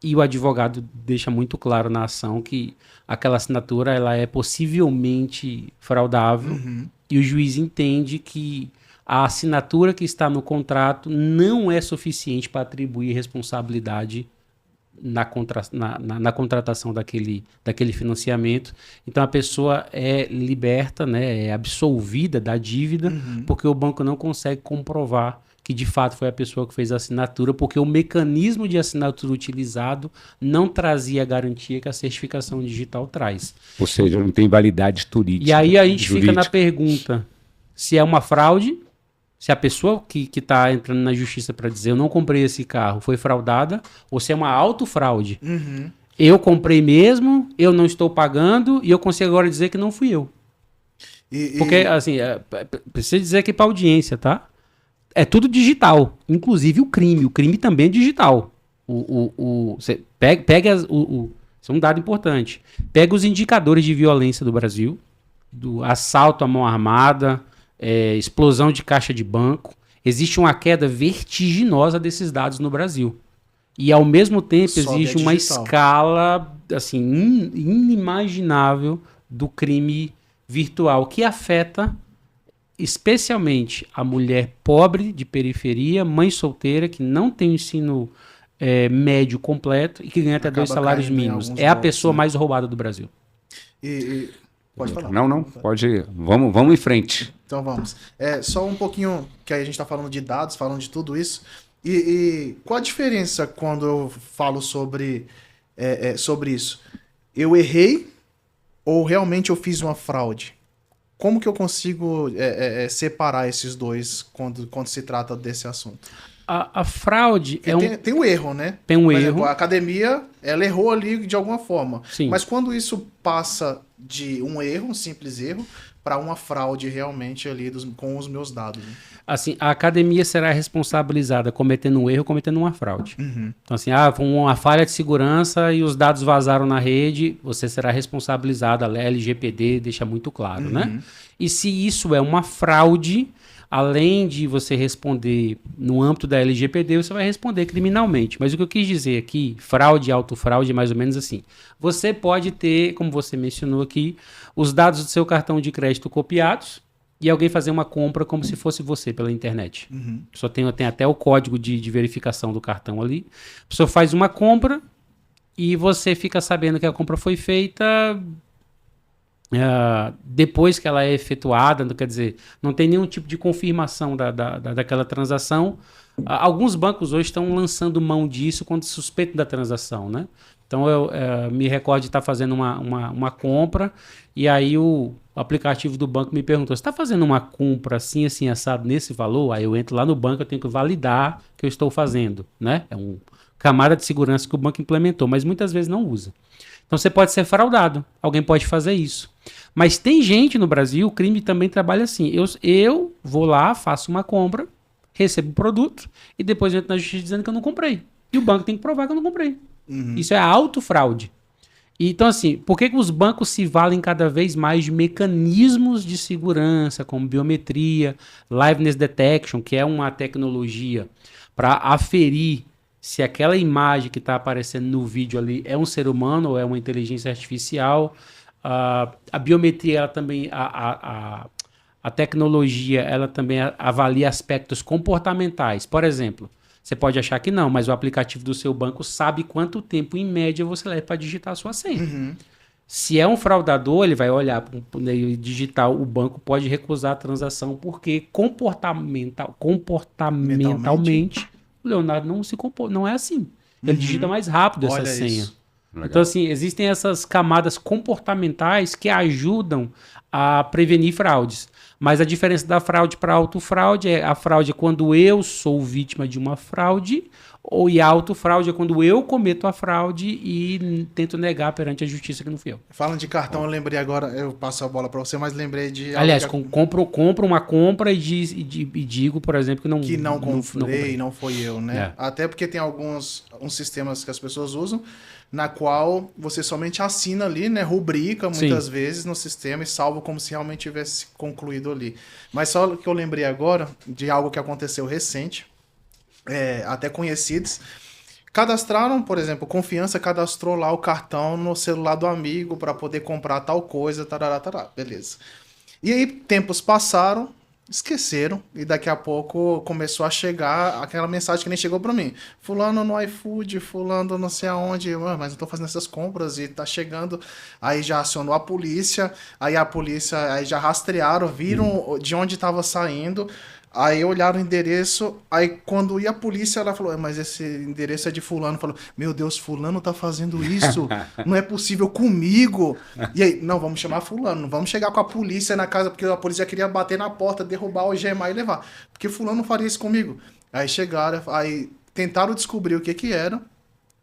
e o advogado deixa muito claro na ação que aquela assinatura ela é possivelmente fraudável, e o juiz entende que a assinatura que está no contrato não é suficiente para atribuir responsabilidade na contratação daquele financiamento. Então a pessoa é liberta, né, é absolvida da dívida, porque o banco não consegue comprovar que de fato foi a pessoa que fez a assinatura, porque o mecanismo de assinatura utilizado não trazia a garantia que a certificação digital traz. Ou seja, não tem validade jurídica. E aí a gente fica na pergunta se é uma fraude, se a pessoa que está entrando na justiça para dizer eu não comprei esse carro foi fraudada, ou se é uma autofraude. Eu comprei mesmo, eu não estou pagando e eu consigo agora dizer que não fui eu. Porque, assim, precisa dizer aqui para a audiência, tá? É tudo digital, inclusive o crime. O crime também é digital. Você pega Isso é um dado importante. Pega os indicadores de violência do Brasil, do assalto à mão armada, explosão de caixa de banco. Existe uma queda vertiginosa desses dados no Brasil. E, ao mesmo tempo, existe uma escala assim, inimaginável do crime virtual, que afeta especialmente a mulher pobre de periferia, mãe solteira, que não tem o ensino médio completo e que ganha até 2 salários mínimos. É a pessoa mais roubada do Brasil. Pode falar. Não, pode ir. Vamos em frente. Então vamos. Só um pouquinho, que aí a gente está falando de dados, falando de tudo isso. E qual a diferença quando eu falo sobre isso? Eu errei ou realmente eu fiz uma fraude? Como que eu consigo separar esses dois quando se trata desse assunto? A fraude tem um erro, né? Tem um Por erro. exemplo, a academia, ela errou ali de alguma forma. Sim. Mas quando isso passa de um erro, um simples erro, para uma fraude realmente ali com os meus dados. Né? Assim, a academia será responsabilizada cometendo um erro ou cometendo uma fraude. Uhum. Então, assim, foi uma falha de segurança e os dados vazaram na rede, você será responsabilizado. A LGPD deixa muito claro, né? E se isso é uma fraude, além de você responder no âmbito da LGPD, você vai responder criminalmente. Mas o que eu quis dizer aqui, fraude e autofraude, é mais ou menos assim. Você pode ter, como você mencionou aqui, os dados do seu cartão de crédito copiados e alguém fazer uma compra como se fosse você pela internet. Uhum. Só tem até o código de verificação do cartão ali. A pessoa faz uma compra e você fica sabendo que a compra foi feita... depois que ela é efetuada, quer dizer, não tem nenhum tipo de confirmação daquela transação. Alguns bancos hoje estão lançando mão disso quando suspeito da transação, né? Então eu me recordo de estar fazendo uma compra e aí o aplicativo do banco me perguntou: você está fazendo uma compra assim, assim, assado nesse valor? Aí eu entro lá no banco, eu tenho que validar que eu estou fazendo, né? É uma camada de segurança que o banco implementou, mas muitas vezes não usa. Então você pode ser fraudado, alguém pode fazer isso. Mas tem gente no Brasil, o crime também trabalha assim. Eu vou lá, faço uma compra, recebo o produto e depois eu entro na justiça dizendo que eu não comprei. E o banco tem que provar que eu não comprei. Uhum. Isso é autofraude. Então, assim, por que os bancos se valem cada vez mais de mecanismos de segurança, como biometria, liveness detection, que é uma tecnologia para aferir se aquela imagem que está aparecendo no vídeo ali é um ser humano ou é uma inteligência artificial. A biometria, ela também, a tecnologia, ela também avalia aspectos comportamentais. Por exemplo, você pode achar que não, mas o aplicativo do seu banco sabe quanto tempo, em média, você leva para digitar a sua senha. Uhum. Se é um fraudador, ele vai olhar e digitar, o banco pode recusar a transação, porque comportamentalmente o Leonardo não é assim. Ele digita mais rápido essa senha. Legal. Então, assim, existem essas camadas comportamentais que ajudam a prevenir fraudes. Mas a diferença da fraude para a autofraude a fraude é quando eu sou vítima de uma fraude, e a autofraude é quando eu cometo a fraude e tento negar perante a justiça que não fui eu. Falando de cartão, eu lembrei agora, eu passo a bola para você, mas lembrei de... Aliás, compro uma compra e digo, por exemplo, que não comprei, não foi eu, né? Até porque tem uns sistemas que as pessoas usam, na qual você somente assina ali, né? Rubrica muitas vezes no sistema e salva como se realmente tivesse concluído ali. Mas só que eu lembrei agora de algo que aconteceu recente, até conhecidos, cadastraram, por exemplo, Confiança cadastrou lá o cartão no celular do amigo para poder comprar tal coisa, tarará, beleza. E aí tempos passaram, esqueceram, e daqui a pouco começou a chegar aquela mensagem que nem chegou para mim. Fulano no iFood, fulano não sei aonde, mas eu tô fazendo essas compras e tá chegando. Aí já acionou a polícia, aí já rastrearam, viram de onde estava saindo. Aí olharam o endereço, aí quando ia a polícia, ela falou, mas esse endereço é de fulano. Falou, meu Deus, fulano tá fazendo isso? Não é possível comigo. E aí, não, vamos chamar fulano, não vamos chegar com a polícia na casa, porque a polícia queria bater na porta, derrubar o algemar e levar. Porque fulano não faria isso comigo. Aí chegaram, aí tentaram descobrir o que era.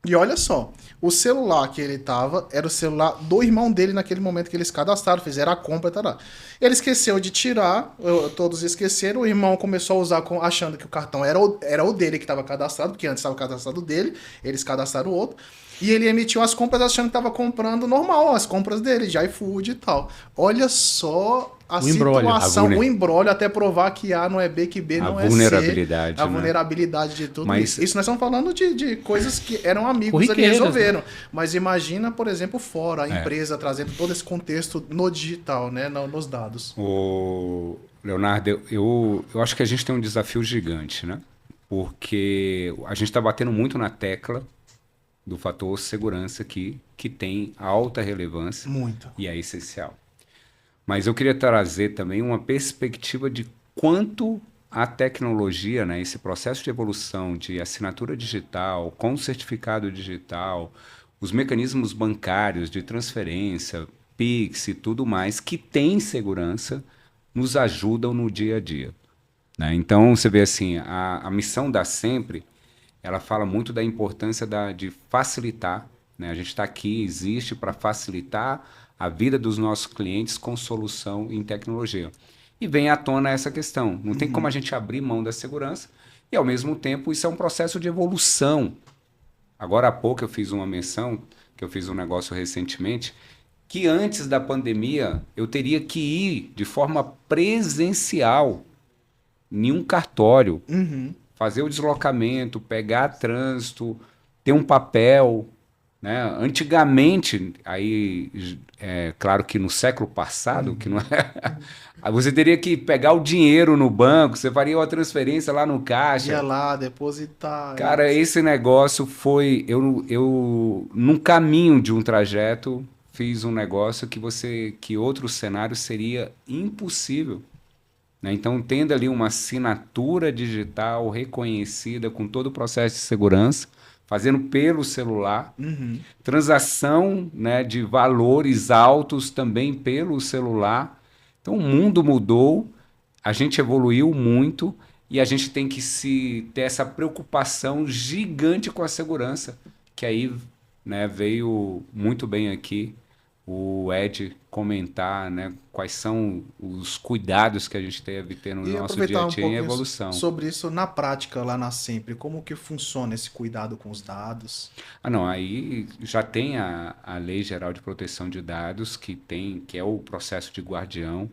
E olha só, o celular que ele tava era o celular do irmão dele naquele momento que eles cadastraram, fizeram a compra, tá. Ele esqueceu de tirar, todos esqueceram, o irmão começou a usar achando que o cartão era o dele que estava cadastrado, porque antes estava cadastrado dele, eles cadastraram o outro. E ele emitiu as compras achando que estava comprando normal, as compras dele, de iFood e tal. Olha só a situação, o imbróglio, até provar que A não é B, que B não é C. Vulnerabilidade, a vulnerabilidade de tudo Mas... isso. Isso nós estamos falando de coisas que eram amigos ali e resolveram. Né? Mas imagina, por exemplo, fora a empresa trazendo todo esse contexto no digital, né, nos dados. Leonardo, eu acho que a gente tem um desafio gigante, né? Porque a gente está batendo muito na tecla do fator segurança que tem alta relevância e é essencial. Mas eu queria trazer também uma perspectiva de quanto a tecnologia, né, esse processo de evolução de assinatura digital, com certificado digital, os mecanismos bancários de transferência, Pix e tudo mais, que tem segurança, nos ajudam no dia a dia. Né? Então, você vê assim, a missão da Sempre, ela fala muito da importância de facilitar, né? A gente está aqui, existe para facilitar a vida dos nossos clientes com solução em tecnologia. E vem à tona essa questão. Não tem como a gente abrir mão da segurança e, ao mesmo tempo, isso é um processo de evolução. Agora há pouco eu fiz uma menção, que eu fiz um negócio recentemente, que antes da pandemia eu teria que ir de forma presencial em um cartório, fazer o deslocamento, pegar trânsito, ter um papel, né? Antigamente, aí, claro que no século passado, que não é, você teria que pegar o dinheiro no banco, você faria uma transferência lá no caixa. Ia lá, depositar. Cara, esse negócio foi... Eu num caminho de um trajeto, fiz um negócio que outro cenário seria impossível. Né? Então, tendo ali uma assinatura digital reconhecida com todo o processo de segurança, fazendo pelo celular, transação, né, de valores altos também pelo celular. Então, o mundo mudou, a gente evoluiu muito e a gente tem que ter essa preocupação gigante com a segurança, que aí, né, veio muito bem aqui o Ed comentar, né, quais são os cuidados que a gente deve ter no nosso dia a dia em evolução. Sobre isso na prática lá na Sempre, como que funciona esse cuidado com os dados? Não, aí já tem a Lei Geral de Proteção de Dados, que é o processo de guardião.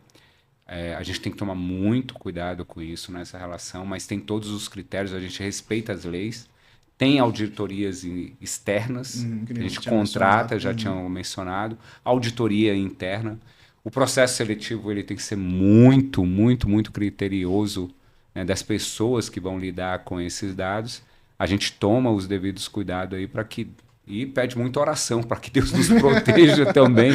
A gente tem que tomar muito cuidado com isso nessa relação, mas tem todos os critérios, a gente respeita as leis. Tem auditorias externas, que a gente contrata, já tinham mencionado, auditoria interna. O processo seletivo ele tem que ser muito, muito, muito criterioso, né, das pessoas que vão lidar com esses dados. A gente toma os devidos cuidados aí e pede muita oração para que Deus nos proteja também,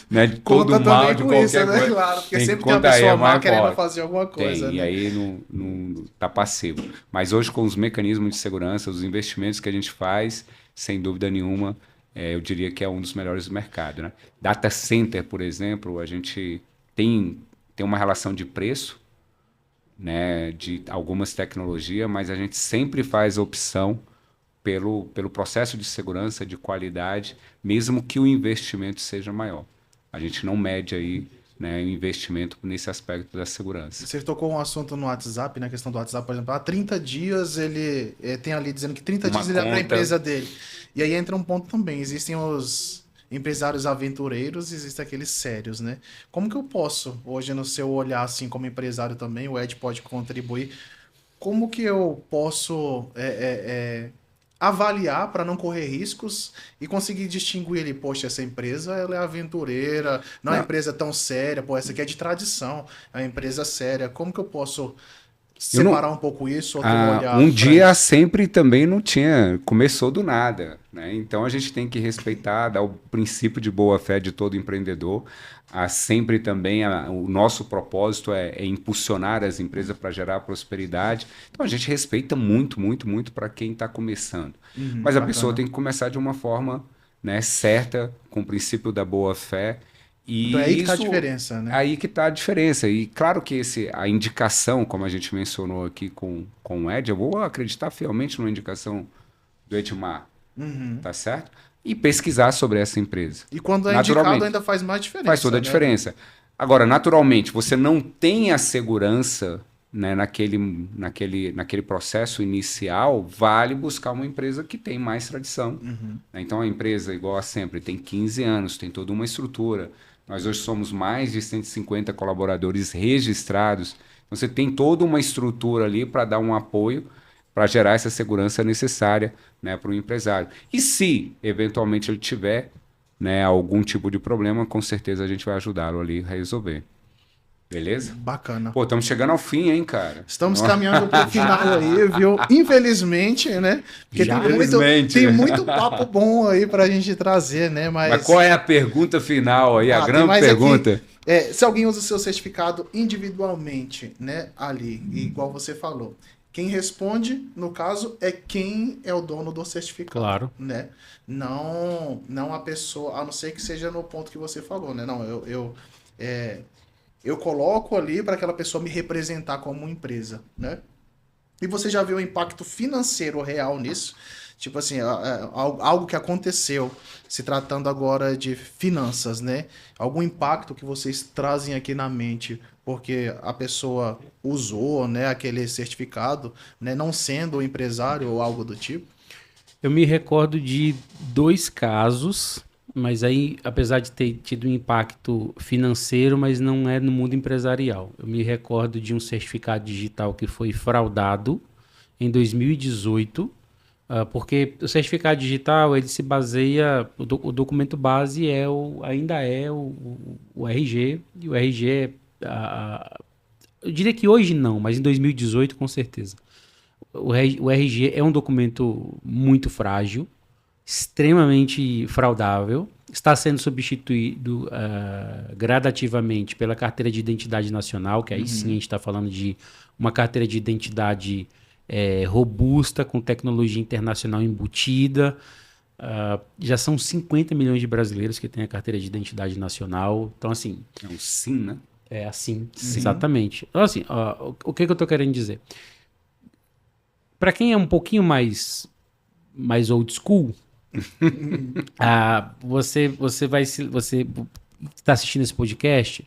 né, de todo o mal, de qualquer isso, coisa. Né? Claro, porque sempre tem uma pessoa má querendo fazer alguma coisa. Né? E aí não está passivo. Mas hoje, com os mecanismos de segurança, os investimentos que a gente faz, sem dúvida nenhuma, eu diria que é um dos melhores do mercado. Né? Data Center, por exemplo, a gente tem uma relação de preço, né, de algumas tecnologias, mas a gente sempre faz a opção pelo processo de segurança, de qualidade, mesmo que o investimento seja maior. A gente não mede aí, né, o investimento nesse aspecto da segurança. Você tocou um assunto no WhatsApp, na questão do WhatsApp, por exemplo, há 30 dias ele tem ali dizendo que 30 dias ele é para a empresa dele. E aí entra um ponto também, existem os empresários aventureiros, existem aqueles sérios, né? Como que eu posso, hoje no seu olhar assim como empresário também, o Ed pode contribuir, como que eu posso avaliar para não correr riscos e conseguir distinguir ele, poxa, essa empresa ela é aventureira, não é uma empresa tão séria, pô, essa aqui é de tradição, é uma empresa séria, como que eu posso separar um pouco isso, outro olhar? Um dia Sempre também não tinha, começou do nada, né? Então a gente tem que respeitar, dar o princípio de boa-fé de todo empreendedor. Sempre também o nosso propósito é impulsionar as empresas para gerar prosperidade. Então a gente respeita muito, muito, muito para quem está começando. Mas a pessoa tem que começar de uma forma, né, certa, com o princípio da boa-fé. Então é aí que está a diferença, né? Aí que está a diferença. E claro que a indicação, como a gente mencionou aqui com o Ed, eu vou acreditar fielmente numa indicação do Edmar, tá certo? E pesquisar sobre essa empresa. E quando é indicado ainda faz mais diferença. Faz toda a diferença. Agora, naturalmente, você não tem a segurança né, naquele processo inicial, vale buscar uma empresa que tem mais tradição. Né? Então, a empresa, igual a sempre, tem 15 anos, tem toda uma estrutura. Nós hoje somos mais de 150 colaboradores registrados. Então, você tem toda uma estrutura ali para dar um apoio, para gerar essa segurança necessária, né, para o empresário. E se, eventualmente, ele tiver, né, algum tipo de problema, com certeza a gente vai ajudá-lo ali a resolver. Beleza? Bacana. Pô, estamos chegando ao fim, hein, cara? Estamos caminhando para o final aí, viu? Infelizmente, né? Porque tem muito papo bom aí para a gente trazer, né? Mas qual é a pergunta final aí? A grande pergunta? Se alguém usa o seu certificado individualmente, né? Ali, igual você falou. Quem responde, no caso, é quem é o dono do certificado. Claro. Né? Não a pessoa, a não ser que seja no ponto que você falou, né? Não, eu coloco ali para aquela pessoa me representar como empresa, né? E você já viu o impacto financeiro real nisso? Tipo assim, algo que aconteceu, se tratando agora de finanças, né? Algum impacto que vocês trazem aqui na mente, porque a pessoa usou, né, aquele certificado, né, não sendo um empresário ou algo do tipo? Eu me recordo de 2 casos, mas aí, apesar de ter tido um impacto financeiro, mas não é no mundo empresarial. Eu me recordo de um certificado digital que foi fraudado em 2018, porque o certificado digital, ele se baseia, o documento base ainda é o RG, e o RG, eu diria que hoje não, mas em 2018 com certeza. O RG é um documento muito frágil, extremamente fraudável, está sendo substituído gradativamente pela carteira de identidade nacional, que aí sim a gente está falando de uma carteira de identidade robusta, com tecnologia internacional embutida. Já são 50 milhões de brasileiros que têm a carteira de identidade nacional. Então, assim... É um SIM, né? É assim, exatamente. Então, assim, o que eu estou querendo dizer? Para quem é um pouquinho mais old school, você está assistindo esse podcast,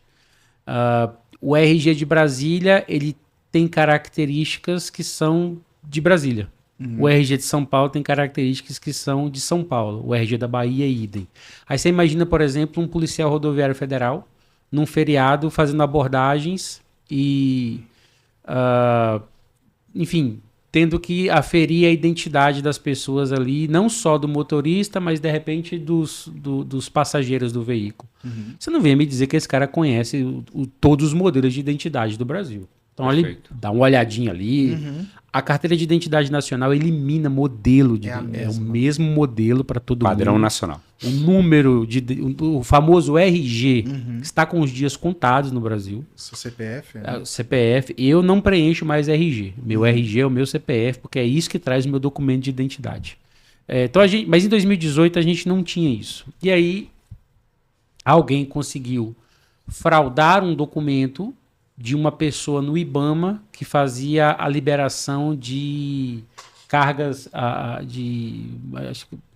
o RG de Brasília, ele tem características que são de Brasília. O RG de São Paulo tem características que são de São Paulo. O RG da Bahia é idem. Aí você imagina, por exemplo, um policial rodoviário federal num feriado fazendo abordagens e, enfim, tendo que aferir a identidade das pessoas ali, não só do motorista, mas de repente dos passageiros do veículo. Você não vem me dizer que esse cara conhece todos os modelos de identidade do Brasil. Então, ele dá uma olhadinha ali. A carteira de identidade nacional elimina modelo. É o mesmo modelo para todo mundo. Padrão nacional. O número, o famoso RG, está com os dias contados no Brasil. Seu CPF? CPF. Eu não preencho mais RG. Meu RG é o meu CPF, porque é isso que traz o meu documento de identidade. Então mas em 2018 a gente não tinha isso. E aí, alguém conseguiu fraudar um documento de uma pessoa no IBAMA que fazia a liberação de cargas,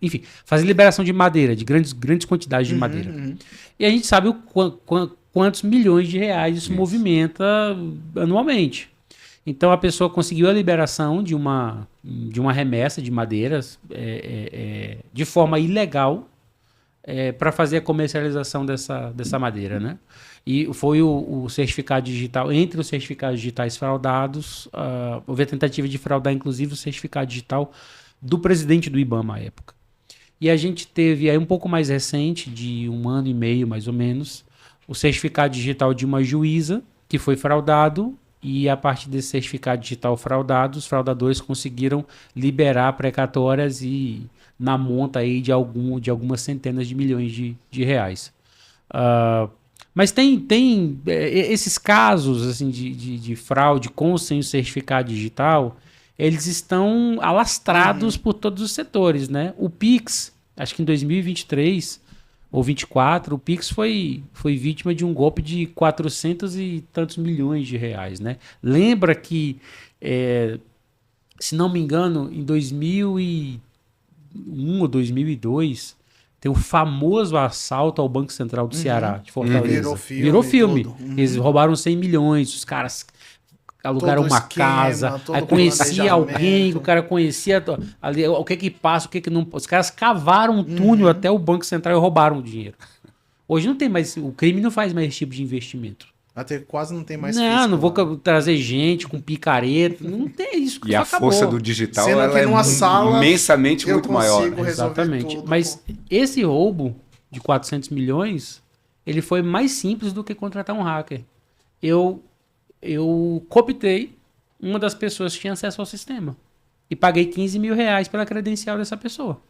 enfim, fazia liberação de madeira, de grandes quantidades de madeira. E a gente sabe quantos milhões de reais isso movimenta anualmente. Então a pessoa conseguiu a liberação de uma remessa de madeiras de forma ilegal para fazer a comercialização dessa madeira, né? E foi o certificado digital, entre os certificados digitais fraudados, houve a tentativa de fraudar, inclusive, o certificado digital do presidente do IBAMA à época. E a gente teve, aí um pouco mais recente, de 1 ano e meio, mais ou menos, o certificado digital de uma juíza, que foi fraudado, e a partir desse certificado digital fraudado, os fraudadores conseguiram liberar precatórias e na monta aí de algumas centenas de milhões de reais. Mas tem esses casos assim, de fraude com ou sem o certificado digital, eles estão alastrados por todos os setores, né? O Pix, acho que em 2023 ou 2024, o Pix foi vítima de um golpe de 400 e tantos milhões de reais, né? Lembra que, se não me engano, em 2001 ou 2002... tem o famoso assalto ao Banco Central do Ceará, de Fortaleza. Virou filme. Eles roubaram 100 milhões, os caras alugaram Todo uma esquema, casa, todo aí conhecia planejamento. alguém, que o cara conhecia ali, o que que passa, o que que não... Os caras cavaram um túnel até o Banco Central e roubaram o dinheiro. Hoje não tem mais, o crime não faz mais esse tipo de investimento. Até quase não tem mais Não, físico não vou lá. trazer gente com picareta, não tem isso. E a acabou. força do digital Sendo ela que é numa sala imensamente eu muito maior. consigo Né? resolver Exatamente. tudo, Mas pô. esse roubo de 400 milhões, ele foi mais simples do que contratar um hacker. Eu cooptei uma das pessoas que tinha acesso ao sistema e paguei 15 mil reais pela credencial dessa pessoa.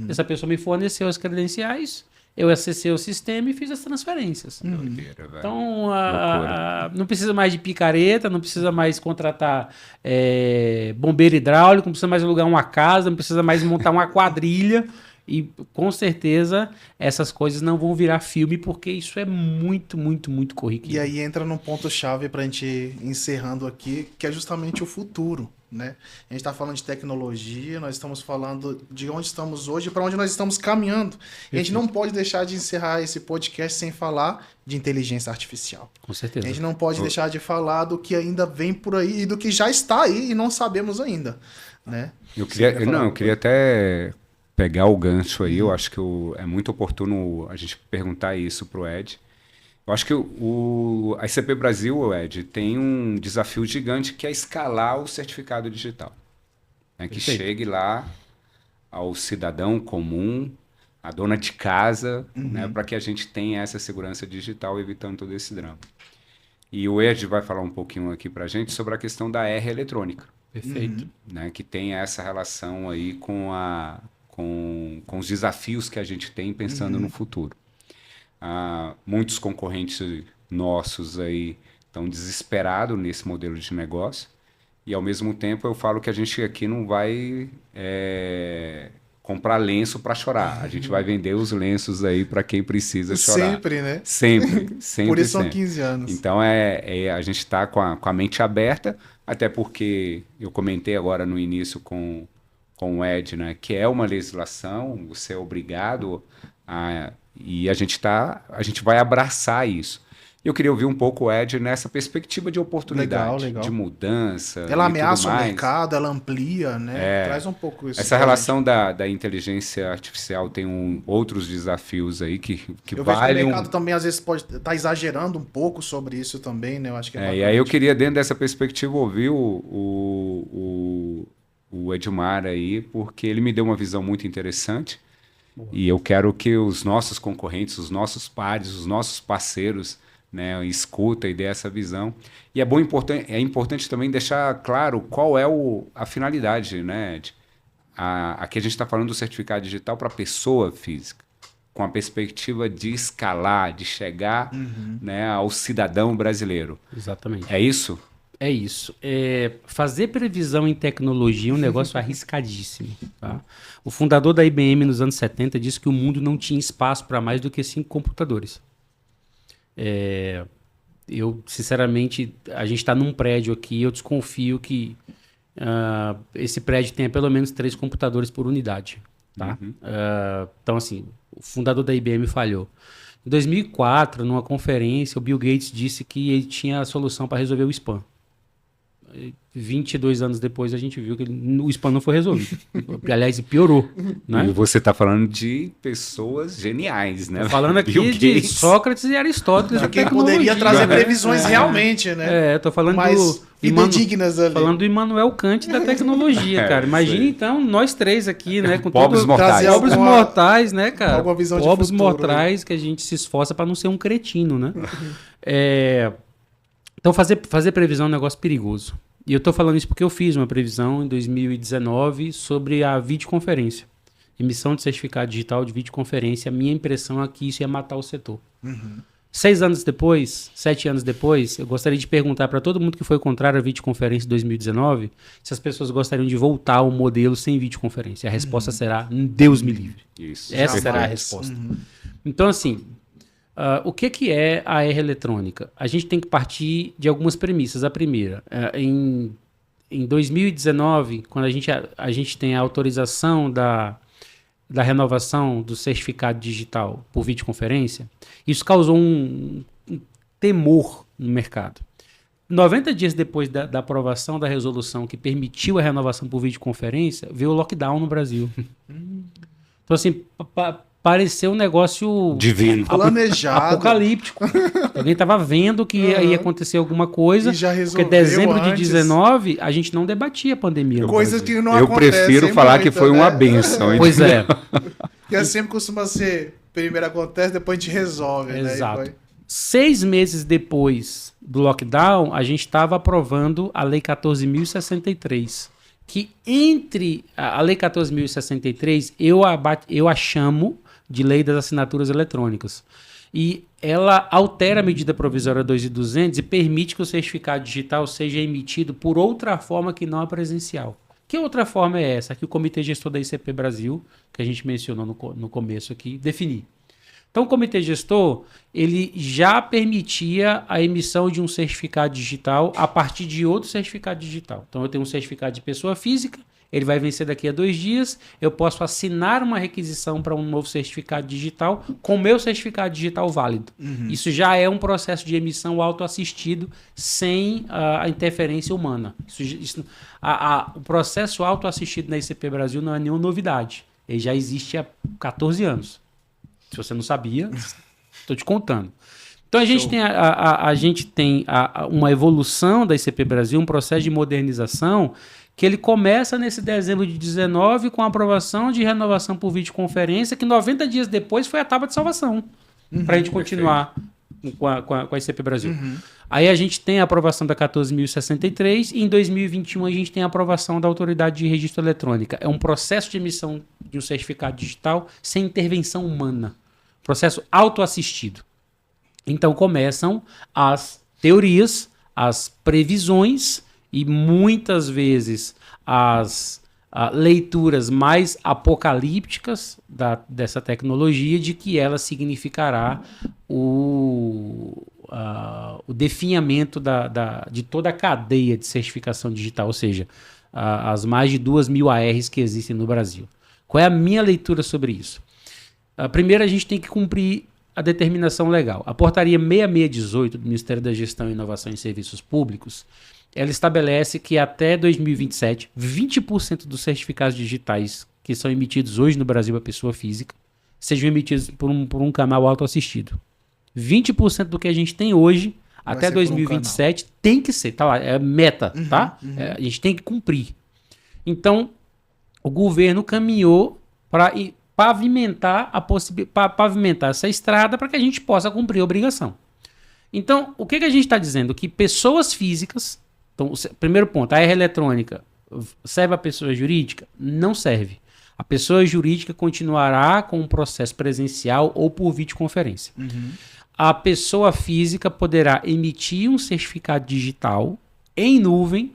Essa pessoa me forneceu as credenciais, eu acessei o sistema e fiz as transferências. Doideira, velho. Então, Loucura. não precisa mais de picareta, não precisa mais contratar bombeiro hidráulico, não precisa mais alugar uma casa, não precisa mais montar uma quadrilha. E com certeza essas coisas não vão virar filme, porque isso é muito, muito, muito corriqueiro. E aí entra num ponto-chave para a gente ir encerrando aqui, que é justamente o futuro, né? A gente está falando de tecnologia, nós estamos falando de onde estamos hoje e para onde nós estamos caminhando. E a gente não pode deixar de encerrar esse podcast sem falar de inteligência artificial. Com certeza. A gente não pode deixar de falar do que ainda vem por aí e do que já está aí e não sabemos ainda, né? Eu queria até pegar o gancho aí, eu acho que é muito oportuno a gente perguntar isso pro Ed. Eu acho que a ICP Brasil, Ed, tem um desafio gigante que é escalar o certificado digital. Né? Que chegue lá ao cidadão comum, à dona de casa, né? Para que a gente tenha essa segurança digital, evitando todo esse drama. E o Ed vai falar um pouquinho aqui para a gente sobre a questão da R eletrônica. Perfeito. Né? Que tem essa relação aí com os desafios que a gente tem pensando no futuro. Muitos concorrentes nossos aí estão desesperados nesse modelo de negócio e, ao mesmo tempo, eu falo que a gente aqui não vai comprar lenço para chorar. A gente vai vender os lenços aí para quem precisa chorar. Sempre, né? Sempre. Por isso são sempre. 15 anos. Então, a gente está com a mente aberta, até porque eu comentei agora no início com o Ed, né, que é uma legislação, você é obrigado e a gente vai abraçar isso. Eu queria ouvir um pouco o Ed nessa perspectiva de oportunidade, Legal. de mudança. Ela e ameaça tudo o mais. mercado, ela amplia, né? Traz um pouco isso. Essa relação da inteligência artificial tem outros desafios aí que eu valem. vejo que o mercado também às vezes pode estar exagerando um pouco sobre isso também, né? Eu acho que e aí eu queria, dentro dessa perspectiva, ouvir o Edmar aí, porque ele me deu uma visão muito interessante. E eu quero que os nossos concorrentes, os nossos pares, os nossos parceiros, né, escuta e dê essa visão. E é importante também deixar claro qual é a finalidade, né, Ed? Aqui a gente está falando do certificado digital para a pessoa física, com a perspectiva de escalar, de chegar né, ao cidadão brasileiro. Exatamente. É isso? É isso. Fazer previsão em tecnologia é um negócio arriscadíssimo. Tá? O fundador da IBM nos anos 70 disse que o mundo não tinha espaço para mais do que 5 computadores. Eu, sinceramente, a gente está num prédio aqui, eu desconfio que esse prédio tenha pelo menos 3 computadores por unidade. Tá? Então, assim, o fundador da IBM falhou. Em 2004, numa conferência, o Bill Gates disse que ele tinha a solução para resolver o spam. 22 anos depois a gente viu que o spam não foi resolvido. Aliás, piorou. Né? E você está falando de pessoas geniais, né? Tô falando aqui Bill de Gates. Sócrates e Aristóteles. Quem poderia trazer previsões realmente, né? Tô falando mais fidedignas ali. Falando do Immanuel Kant da tecnologia, cara. Imagina então nós 3 aqui, né? Com pobres mortais. Pobres mortais, né, cara? Alguma visão de pobres futuro, mortais que a gente se esforça para não ser um cretino, né? Então fazer previsão é um negócio perigoso. E eu tô falando isso porque eu fiz uma previsão em 2019 sobre a videoconferência. Emissão de certificado digital de videoconferência. A minha impressão é que isso ia matar o setor. 7 anos depois, eu gostaria de perguntar para todo mundo que foi contrário à videoconferência em 2019 se as pessoas gostariam de voltar ao modelo sem videoconferência. A resposta será Deus me livre. Isso. Essa será a resposta. Então, assim, o que é a R eletrônica? A gente tem que partir de algumas premissas. A primeira, em 2019, quando a gente tem a autorização da renovação do certificado digital por videoconferência, isso causou um temor no mercado. 90 dias depois da aprovação da resolução que permitiu a renovação por videoconferência, veio o lockdown no Brasil. Então, assim, pareceu um negócio divino, planejado, apocalíptico. Alguém estava vendo que ia acontecer alguma coisa. E já resolveu porque dezembro antes. de 19, a gente não debatia a pandemia. Coisas que não eu acontecem. prefiro falar muito, que foi uma bênção. Pois é. Porque sempre costuma ser, primeiro acontece, depois a gente resolve. Exato. Né? 6 meses depois do lockdown, a gente estava aprovando a Lei 14.063. Que entre a Lei 14.063, eu a chamo de Lei das Assinaturas Eletrônicas. E ela altera a medida provisória 2.200 e permite que o certificado digital seja emitido por outra forma que não a presencial. Que outra forma é essa? Que o Comitê Gestor da ICP Brasil, que a gente mencionou no começo aqui, definiu. Então, o Comitê Gestor, ele já permitia a emissão de um certificado digital a partir de outro certificado digital. Então, eu tenho um certificado de pessoa física, ele vai vencer daqui a 2 dias, eu posso assinar uma requisição para um novo certificado digital com o meu certificado digital válido. Isso já é um processo de emissão autoassistido sem a interferência humana. O processo autoassistido na ICP Brasil não é nenhuma novidade. Ele já existe há 14 anos. Se você não sabia, estou te contando. Então a gente tem uma evolução da ICP Brasil, um processo de modernização que ele começa nesse dezembro de 19 com a aprovação de renovação por videoconferência, que 90 dias depois foi a tábua de salvação para a gente continuar com a ICP Brasil. Aí a gente tem a aprovação da 14.063 e em 2021 a gente tem a aprovação da Autoridade de Registro Eletrônica. É um processo de emissão de um certificado digital sem intervenção humana. Processo autoassistido. Então começam as teorias, as previsões e muitas vezes as leituras mais apocalípticas dessa tecnologia de que ela significará o definhamento de toda a cadeia de certificação digital, ou seja, as mais de 2.000 ARs que existem no Brasil. Qual é a minha leitura sobre isso? Primeiro, a gente tem que cumprir a determinação legal. A portaria 6618 do Ministério da Gestão e Inovação em Serviços Públicos, ela estabelece que até 2027, 20% dos certificados digitais que são emitidos hoje no Brasil a pessoa física sejam emitidos por um canal autoassistido. 20% do que a gente tem hoje, até 2027, tem que ser. Tá lá, é meta, tá? A gente tem que cumprir. Então, o governo caminhou para pavimentar essa estrada para que a gente possa cumprir a obrigação. Então, o que a gente está dizendo? Que pessoas físicas... Então, primeiro ponto, a AR eletrônica serve a pessoa jurídica? Não serve. A pessoa jurídica continuará com um processo presencial ou por videoconferência. A pessoa física poderá emitir um certificado digital em nuvem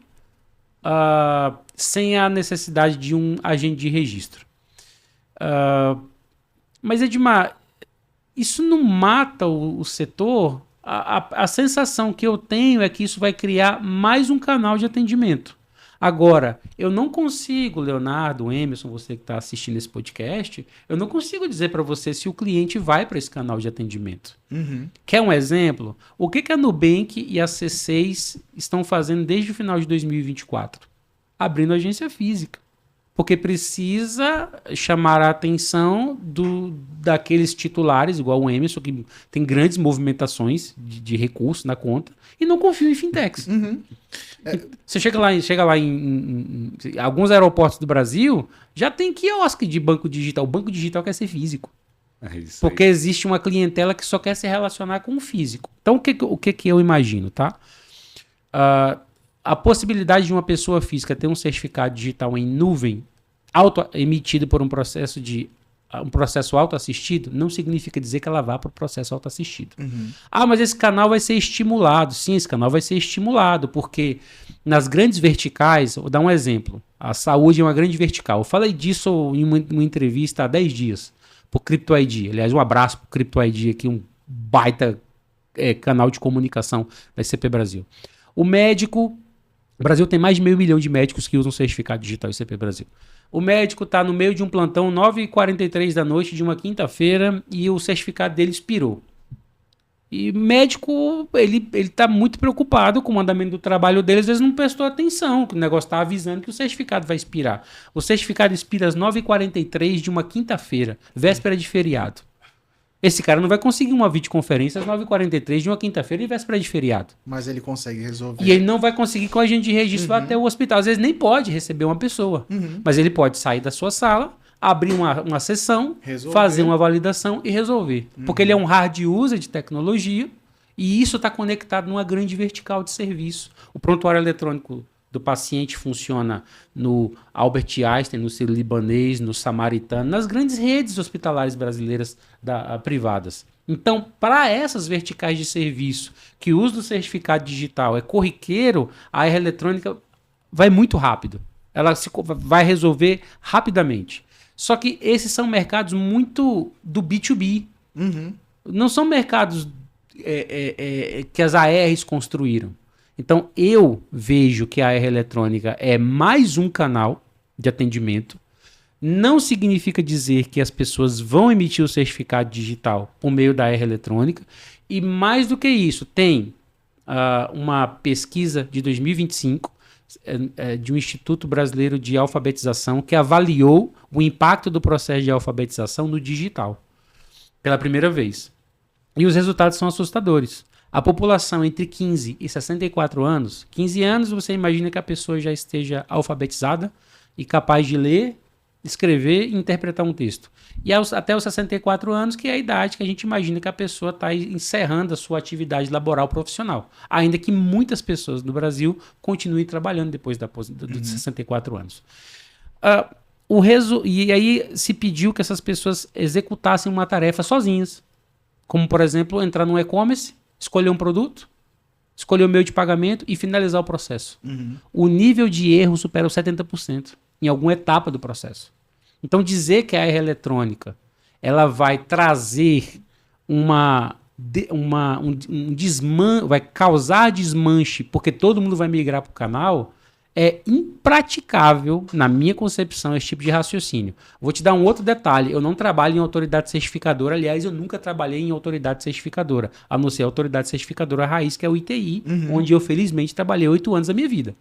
sem a necessidade de um agente de registro. Mas, Edmar, isso não mata o setor? A sensação que eu tenho é que isso vai criar mais um canal de atendimento. Agora, eu não consigo, Leonardo, Emerson, você que está assistindo esse podcast, eu não consigo dizer para você se o cliente vai para esse canal de atendimento. Quer um exemplo? O que a Nubank e a C6 estão fazendo desde o final de 2024? Abrindo agência física. Porque precisa chamar a atenção daqueles titulares, igual o Emerson, que tem grandes movimentações de recursos na conta, e não confia em fintechs. Você chega lá em alguns aeroportos do Brasil, já tem quiosque de banco digital. O banco digital quer ser físico. Porque existe uma clientela que só quer se relacionar com o físico. Então, o que eu imagino, tá? A possibilidade de uma pessoa física ter um certificado digital em nuvem emitido por um processo autoassistido não significa dizer que ela vá para o processo autoassistido. Mas esse canal vai ser estimulado. Sim, esse canal vai ser estimulado, porque nas grandes verticais, vou dar um exemplo, a saúde é uma grande vertical. Eu falei disso em uma entrevista há 10 dias, por CryptoID. Aliás, um abraço para o CryptoID aqui, um baita canal de comunicação da ICP Brasil. O médico... O Brasil tem mais de 500 mil de médicos que usam certificado digital ICP Brasil. O médico está no meio de um plantão 9h43 da noite de uma quinta-feira e o certificado dele expirou. E médico, ele tá muito preocupado com o andamento do trabalho dele, às vezes não prestou atenção, que o negócio tá avisando que o certificado vai expirar. O certificado expira às 9h43 de uma quinta-feira, véspera de feriado. Esse cara não vai conseguir uma videoconferência às 9h43 de uma quinta-feira e véspera de feriado. Mas ele consegue resolver. E ele não vai conseguir com a agente de registro até o hospital. Às vezes nem pode receber uma pessoa. Mas ele pode sair da sua sala, abrir uma sessão, fazer uma validação e resolver. Porque ele é um hard user de tecnologia e isso está conectado numa grande vertical de serviço. O prontuário eletrônico do paciente funciona no Albert Einstein, no Sírio-Libanês, no Samaritano, nas grandes redes hospitalares brasileiras privadas. Então, para essas verticais de serviço, que o uso do certificado digital é corriqueiro, a R eletrônica vai muito rápido. Ela vai resolver rapidamente. Só que esses são mercados muito do B2B. Não são mercados que as ARs construíram. Então, eu vejo que a AR eletrônica é mais um canal de atendimento. Não significa dizer que as pessoas vão emitir o certificado digital por meio da AR eletrônica. E mais do que isso, tem uma pesquisa de 2025 de um Instituto Brasileiro de Alfabetização que avaliou o impacto do processo de alfabetização no digital pela primeira vez. E os resultados são assustadores. A população entre 15 e 64 anos, 15 anos você imagina que a pessoa já esteja alfabetizada e capaz de ler, escrever e interpretar um texto. E até os 64 anos, que é a idade que a gente imagina que a pessoa está encerrando a sua atividade laboral profissional. Ainda que muitas pessoas no Brasil continuem trabalhando depois dos 64 anos. E aí se pediu que essas pessoas executassem uma tarefa sozinhas. Como, por exemplo, entrar no e-commerce, escolher um produto, escolher o meio de pagamento e finalizar o processo. O nível de erro supera os 70% em alguma etapa do processo. Então, dizer que a AR eletrônica ela vai trazer vai causar desmanche porque todo mundo vai migrar para o canal, é impraticável, na minha concepção, esse tipo de raciocínio. Vou te dar um outro detalhe. Eu não trabalho em autoridade certificadora. Aliás, eu nunca trabalhei em autoridade certificadora, a não ser a autoridade certificadora raiz, que é o ITI, onde eu, felizmente, trabalhei 8 anos da minha vida.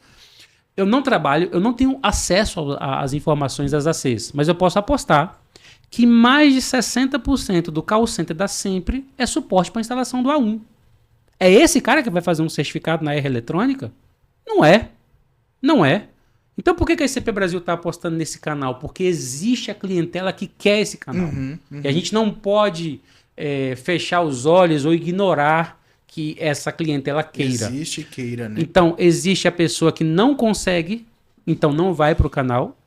Eu não tenho acesso às informações das ACs, mas eu posso apostar que mais de 60% do call center da Sempre é suporte para a instalação do A1. É esse cara que vai fazer um certificado na R eletrônica? Não é. Não é. Então por que a ICP Brasil está apostando nesse canal? Porque existe a clientela que quer esse canal. E a gente não pode fechar os olhos ou ignorar que essa clientela queira. Existe e queira, né? Então existe a pessoa que não consegue, então não vai para o canal.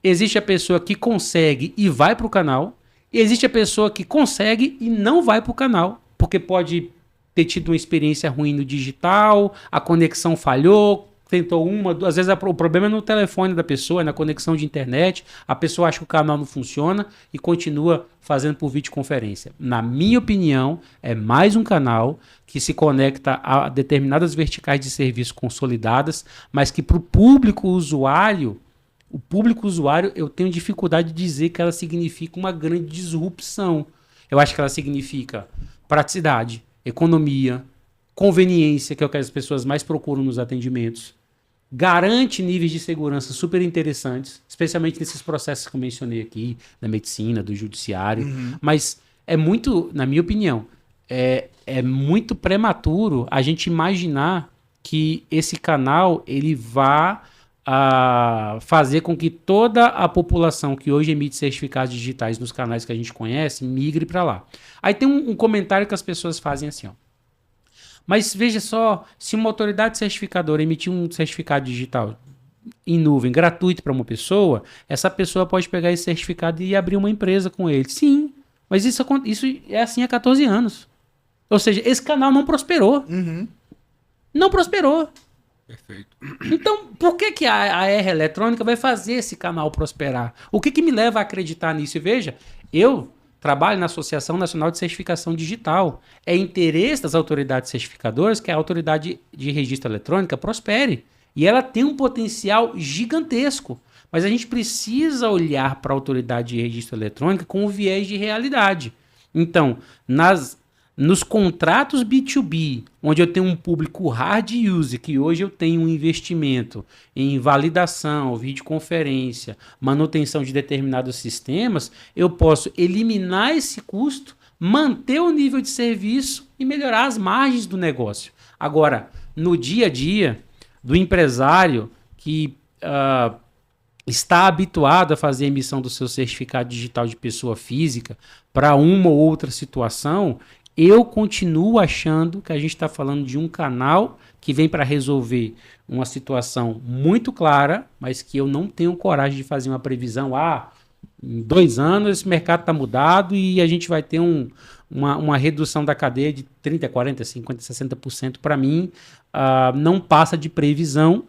Existe a pessoa que consegue e vai para o canal. E existe a pessoa que consegue e não vai para o canal. Porque pode ter tido uma experiência ruim no digital, a conexão falhou, tentou às vezes o problema é no telefone da pessoa, é na conexão de internet, a pessoa acha que o canal não funciona e continua fazendo por videoconferência. Na minha opinião, é mais um canal que se conecta a determinadas verticais de serviço consolidadas, mas que para o público usuário, eu tenho dificuldade de dizer que ela significa uma grande disrupção. Eu acho que ela significa praticidade, economia, conveniência, que é o que as pessoas mais procuram nos atendimentos. Garante níveis de segurança super interessantes, especialmente nesses processos que eu mencionei aqui, da medicina, do judiciário. Mas é muito, na minha opinião, é muito prematuro a gente imaginar que esse canal ele vá fazer com que toda a população que hoje emite certificados digitais nos canais que a gente conhece migre para lá. Aí tem um comentário que as pessoas fazem assim, ó. Mas veja só, se uma autoridade certificadora emitir um certificado digital em nuvem gratuito para uma pessoa, essa pessoa pode pegar esse certificado e abrir uma empresa com ele. Sim, mas isso é assim há 14 anos. Ou seja, esse canal não prosperou. Não prosperou. Perfeito. Então, por que a R eletrônica vai fazer esse canal prosperar? O que me leva a acreditar nisso? E veja, eu trabalho na Associação Nacional de Certificação Digital. É interesse das autoridades certificadoras que a autoridade de registro eletrônica prospere. E ela tem um potencial gigantesco. Mas a gente precisa olhar para a autoridade de registro eletrônica com um viés de realidade. Então, Nos contratos B2B, onde eu tenho um público hard use, que hoje eu tenho um investimento em validação, videoconferência, manutenção de determinados sistemas, eu posso eliminar esse custo, manter o nível de serviço e melhorar as margens do negócio. Agora, no dia a dia do empresário que está habituado a fazer a emissão do seu certificado digital de pessoa física para uma ou outra situação, eu continuo achando que a gente está falando de um canal que vem para resolver uma situação muito clara, mas que eu não tenho coragem de fazer uma previsão. Em 2 anos esse mercado está mudado e a gente vai ter uma redução da cadeia de 30%, 40%, 50%, 60%. Para mim, não passa de previsão.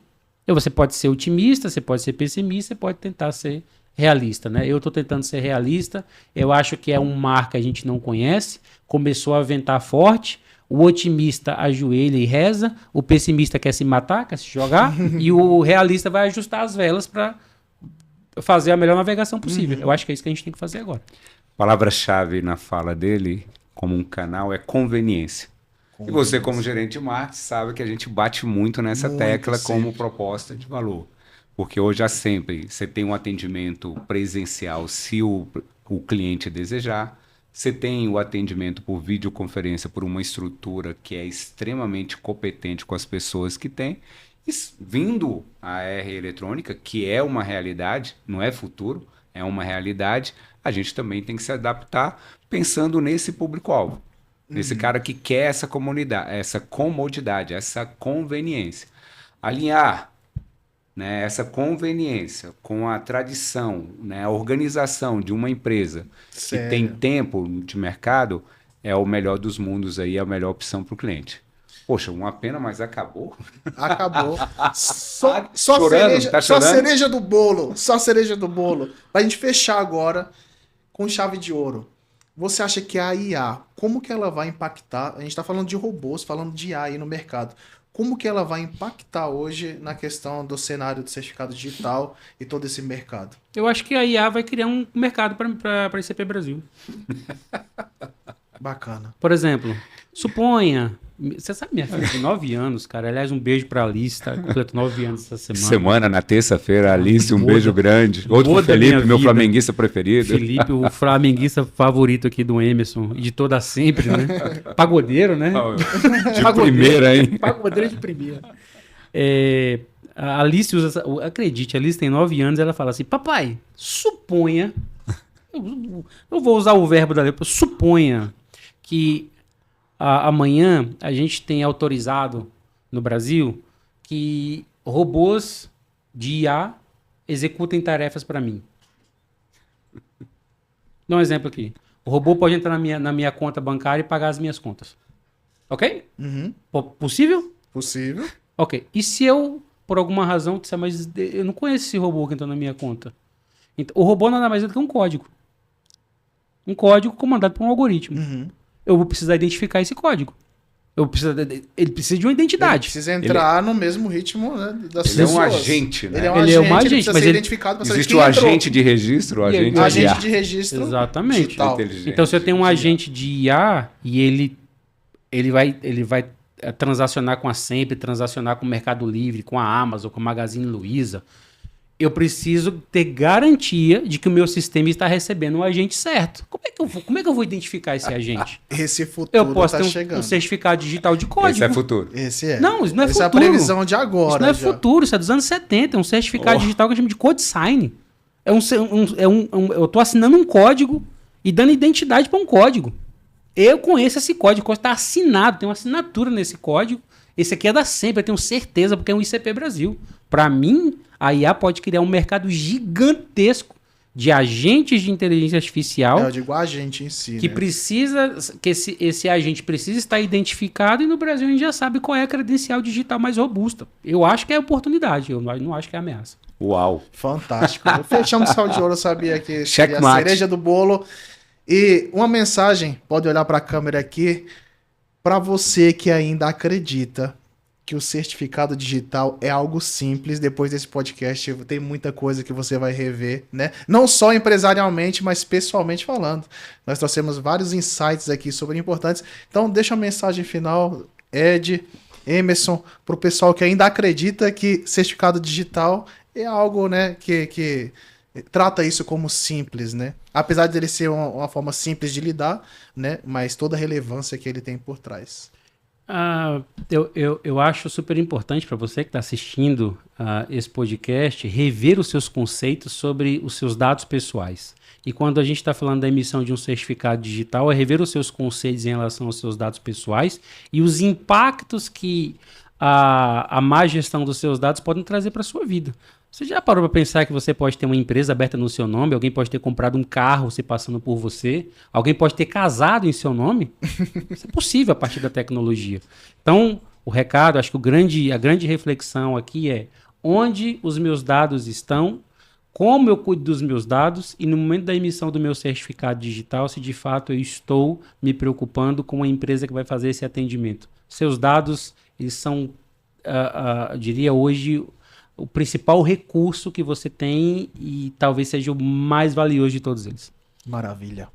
Você pode ser otimista, você pode ser pessimista, você pode tentar ser realista, né? Eu estou tentando ser realista. Eu acho que é um mar que a gente não conhece. Começou a ventar forte. O otimista ajoelha e reza. O pessimista quer se matar, quer se jogar. E o realista vai ajustar as velas para fazer a melhor navegação possível. Eu acho que é isso que a gente tem que fazer agora. Palavra-chave na fala dele, como um canal, é conveniência. E você, como gerente de marketing, sabe que a gente bate muito nessa tecla como proposta de valor. Porque hoje há sempre, você tem um atendimento presencial se o cliente desejar, você tem o atendimento por videoconferência por uma estrutura que é extremamente competente com as pessoas que tem, e vindo a R eletrônica, que é uma realidade, não é futuro, é uma realidade, a gente também tem que se adaptar pensando nesse público-alvo. Nesse cara que quer essa comodidade, essa conveniência. Alinhar, né, essa conveniência com a tradição, né, a organização de uma empresa que tem tempo de mercado é o melhor dos mundos aí, é a melhor opção para o cliente. Poxa, uma pena, mas acabou. Acabou. Só chorando, só cereja do bolo. Só cereja do bolo. Pra gente fechar agora com chave de ouro. Você acha que a IA, como que ela vai impactar? A gente está falando de robôs, falando de IA aí no mercado. Como que ela vai impactar hoje na questão do cenário do certificado digital e todo esse mercado? Eu acho que a IA vai criar um mercado para a ICP Brasil. Bacana. Por exemplo, suponha... Você sabe minha filha tem 9 anos, cara. Aliás, um beijo pra Alice, tá? Completou 9 anos essa semana. Na terça-feira, Alice, um beijo grande. Outro pro Felipe, meu flamenguista preferido. Felipe, o flamenguista favorito aqui do Emerson, e de toda sempre, né? Pagodeiro, né? De primeira, hein? Pagodeiro de primeira. A Alice usa... Acredite, a Alice tem 9 anos e ela fala assim, papai, suponha... Eu vou usar o verbo da lei, suponha que... amanhã a gente tem autorizado no Brasil que robôs de IA executem tarefas para mim. Dá um exemplo aqui. O robô pode entrar na minha conta bancária e pagar as minhas contas. Ok? Uhum. Possível? Possível. Ok. E se eu, por alguma razão, disser, mas eu não conheço esse robô que entrou na minha conta? Então, o robô nada mais é do que um código. Um código comandado por um algoritmo. Uhum. Eu vou precisar identificar esse código. Ele precisa de uma identidade. Ele precisa entrar no mesmo ritmo, né, das pessoas. Ele é um pessoas. agente, né? Ele é um agente, precisa ser identificado para saber existe quem o entrou. agente de registro, o agente de registro. Exatamente. Digital. Então, se eu tenho um agente de IA e ele vai transacionar com a Sempre, transacionar com o Mercado Livre, com a Amazon, com a Magazine Luiza, eu preciso ter garantia de que o meu sistema está recebendo o agente certo. Como é que eu vou identificar esse agente? Esse futuro eu posso ter chegando. Um certificado digital de código. Esse é futuro. Esse é. Não, isso não é Essa futuro. É a previsão de agora. Isso não é futuro, isso é dos anos 70. É um certificado digital que a gente chama de code sign. Eu estou assinando um código e dando identidade para um código. Eu conheço esse código, está assinado, tem uma assinatura nesse código. Esse aqui é da Sempre, eu tenho certeza, porque é um ICP Brasil. Para mim, a IA pode criar um mercado gigantesco de agentes de inteligência artificial. Eu digo agente em si. Que precisa, que esse agente precisa estar identificado, e no Brasil a gente já sabe qual é a credencial digital mais robusta. Eu acho que é oportunidade, eu não acho que é ameaça. Uau! Fantástico. Fechamos o Sal de Ouro, eu sabia que seria a cereja do bolo. E uma mensagem, pode olhar para a câmera aqui, para você que ainda acredita que o certificado digital é algo simples. Depois desse podcast tem muita coisa que você vai rever, né? Não só empresarialmente, mas pessoalmente falando. Nós trouxemos vários insights aqui super importantes. Então deixa uma mensagem final, Ed, Emerson, para o pessoal que ainda acredita que certificado digital é algo, né, que trata isso como simples, né? Apesar de ele ser uma forma simples de lidar, né? Mas toda a relevância que ele tem por trás. Eu acho super importante para você que está assistindo esse podcast rever os seus conceitos sobre os seus dados pessoais. E quando a gente está falando da emissão de um certificado digital, é rever os seus conceitos em relação aos seus dados pessoais e os impactos que a má gestão dos seus dados podem trazer para a sua vida. Você já parou para pensar que você pode ter uma empresa aberta no seu nome, alguém pode ter comprado um carro se passando por você, alguém pode ter casado em seu nome? Isso é possível a partir da tecnologia. Então, o recado, acho que a grande reflexão aqui é onde os meus dados estão, como eu cuido dos meus dados e no momento da emissão do meu certificado digital, se de fato eu estou me preocupando com a empresa que vai fazer esse atendimento. Seus dados, eles são, eu diria hoje, o principal recurso que você tem e talvez seja o mais valioso de todos eles. Maravilha.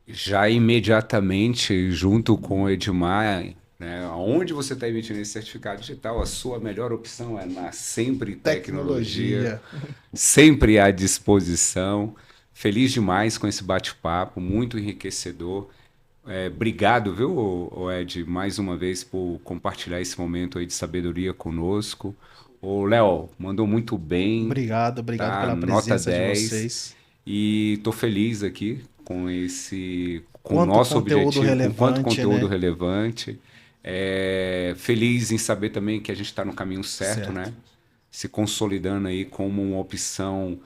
Já imediatamente, junto com o Edmar, né, onde você está emitindo esse certificado digital, a sua melhor opção é na Sempre Tecnologia, sempre à disposição. Feliz demais com esse bate-papo, muito enriquecedor. Obrigado, viu, Ed, mais uma vez por compartilhar esse momento aí de sabedoria conosco. O Léo mandou muito bem. Obrigado tá? pela presença Nota 10, de vocês. E estou feliz aqui com o nosso objetivo, com quanto conteúdo relevante. Feliz em saber também que a gente está no caminho certo, né? Se consolidando aí como uma opção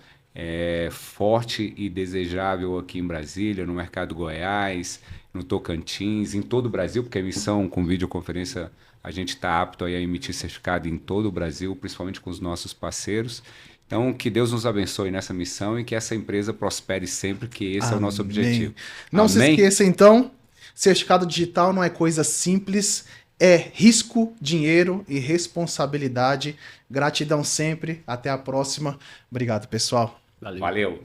forte e desejável aqui em Brasília, no mercado Goiás, no Tocantins, em todo o Brasil, porque a emissão com videoconferência a gente está apto aí a emitir certificado em todo o Brasil, principalmente com os nossos parceiros. Então, que Deus nos abençoe nessa missão e que essa empresa prospere sempre, que esse é o nosso objetivo. Não se esqueça, então, certificado digital não é coisa simples, é risco, dinheiro e responsabilidade. Gratidão sempre. Até a próxima. Obrigado, pessoal. Valeu.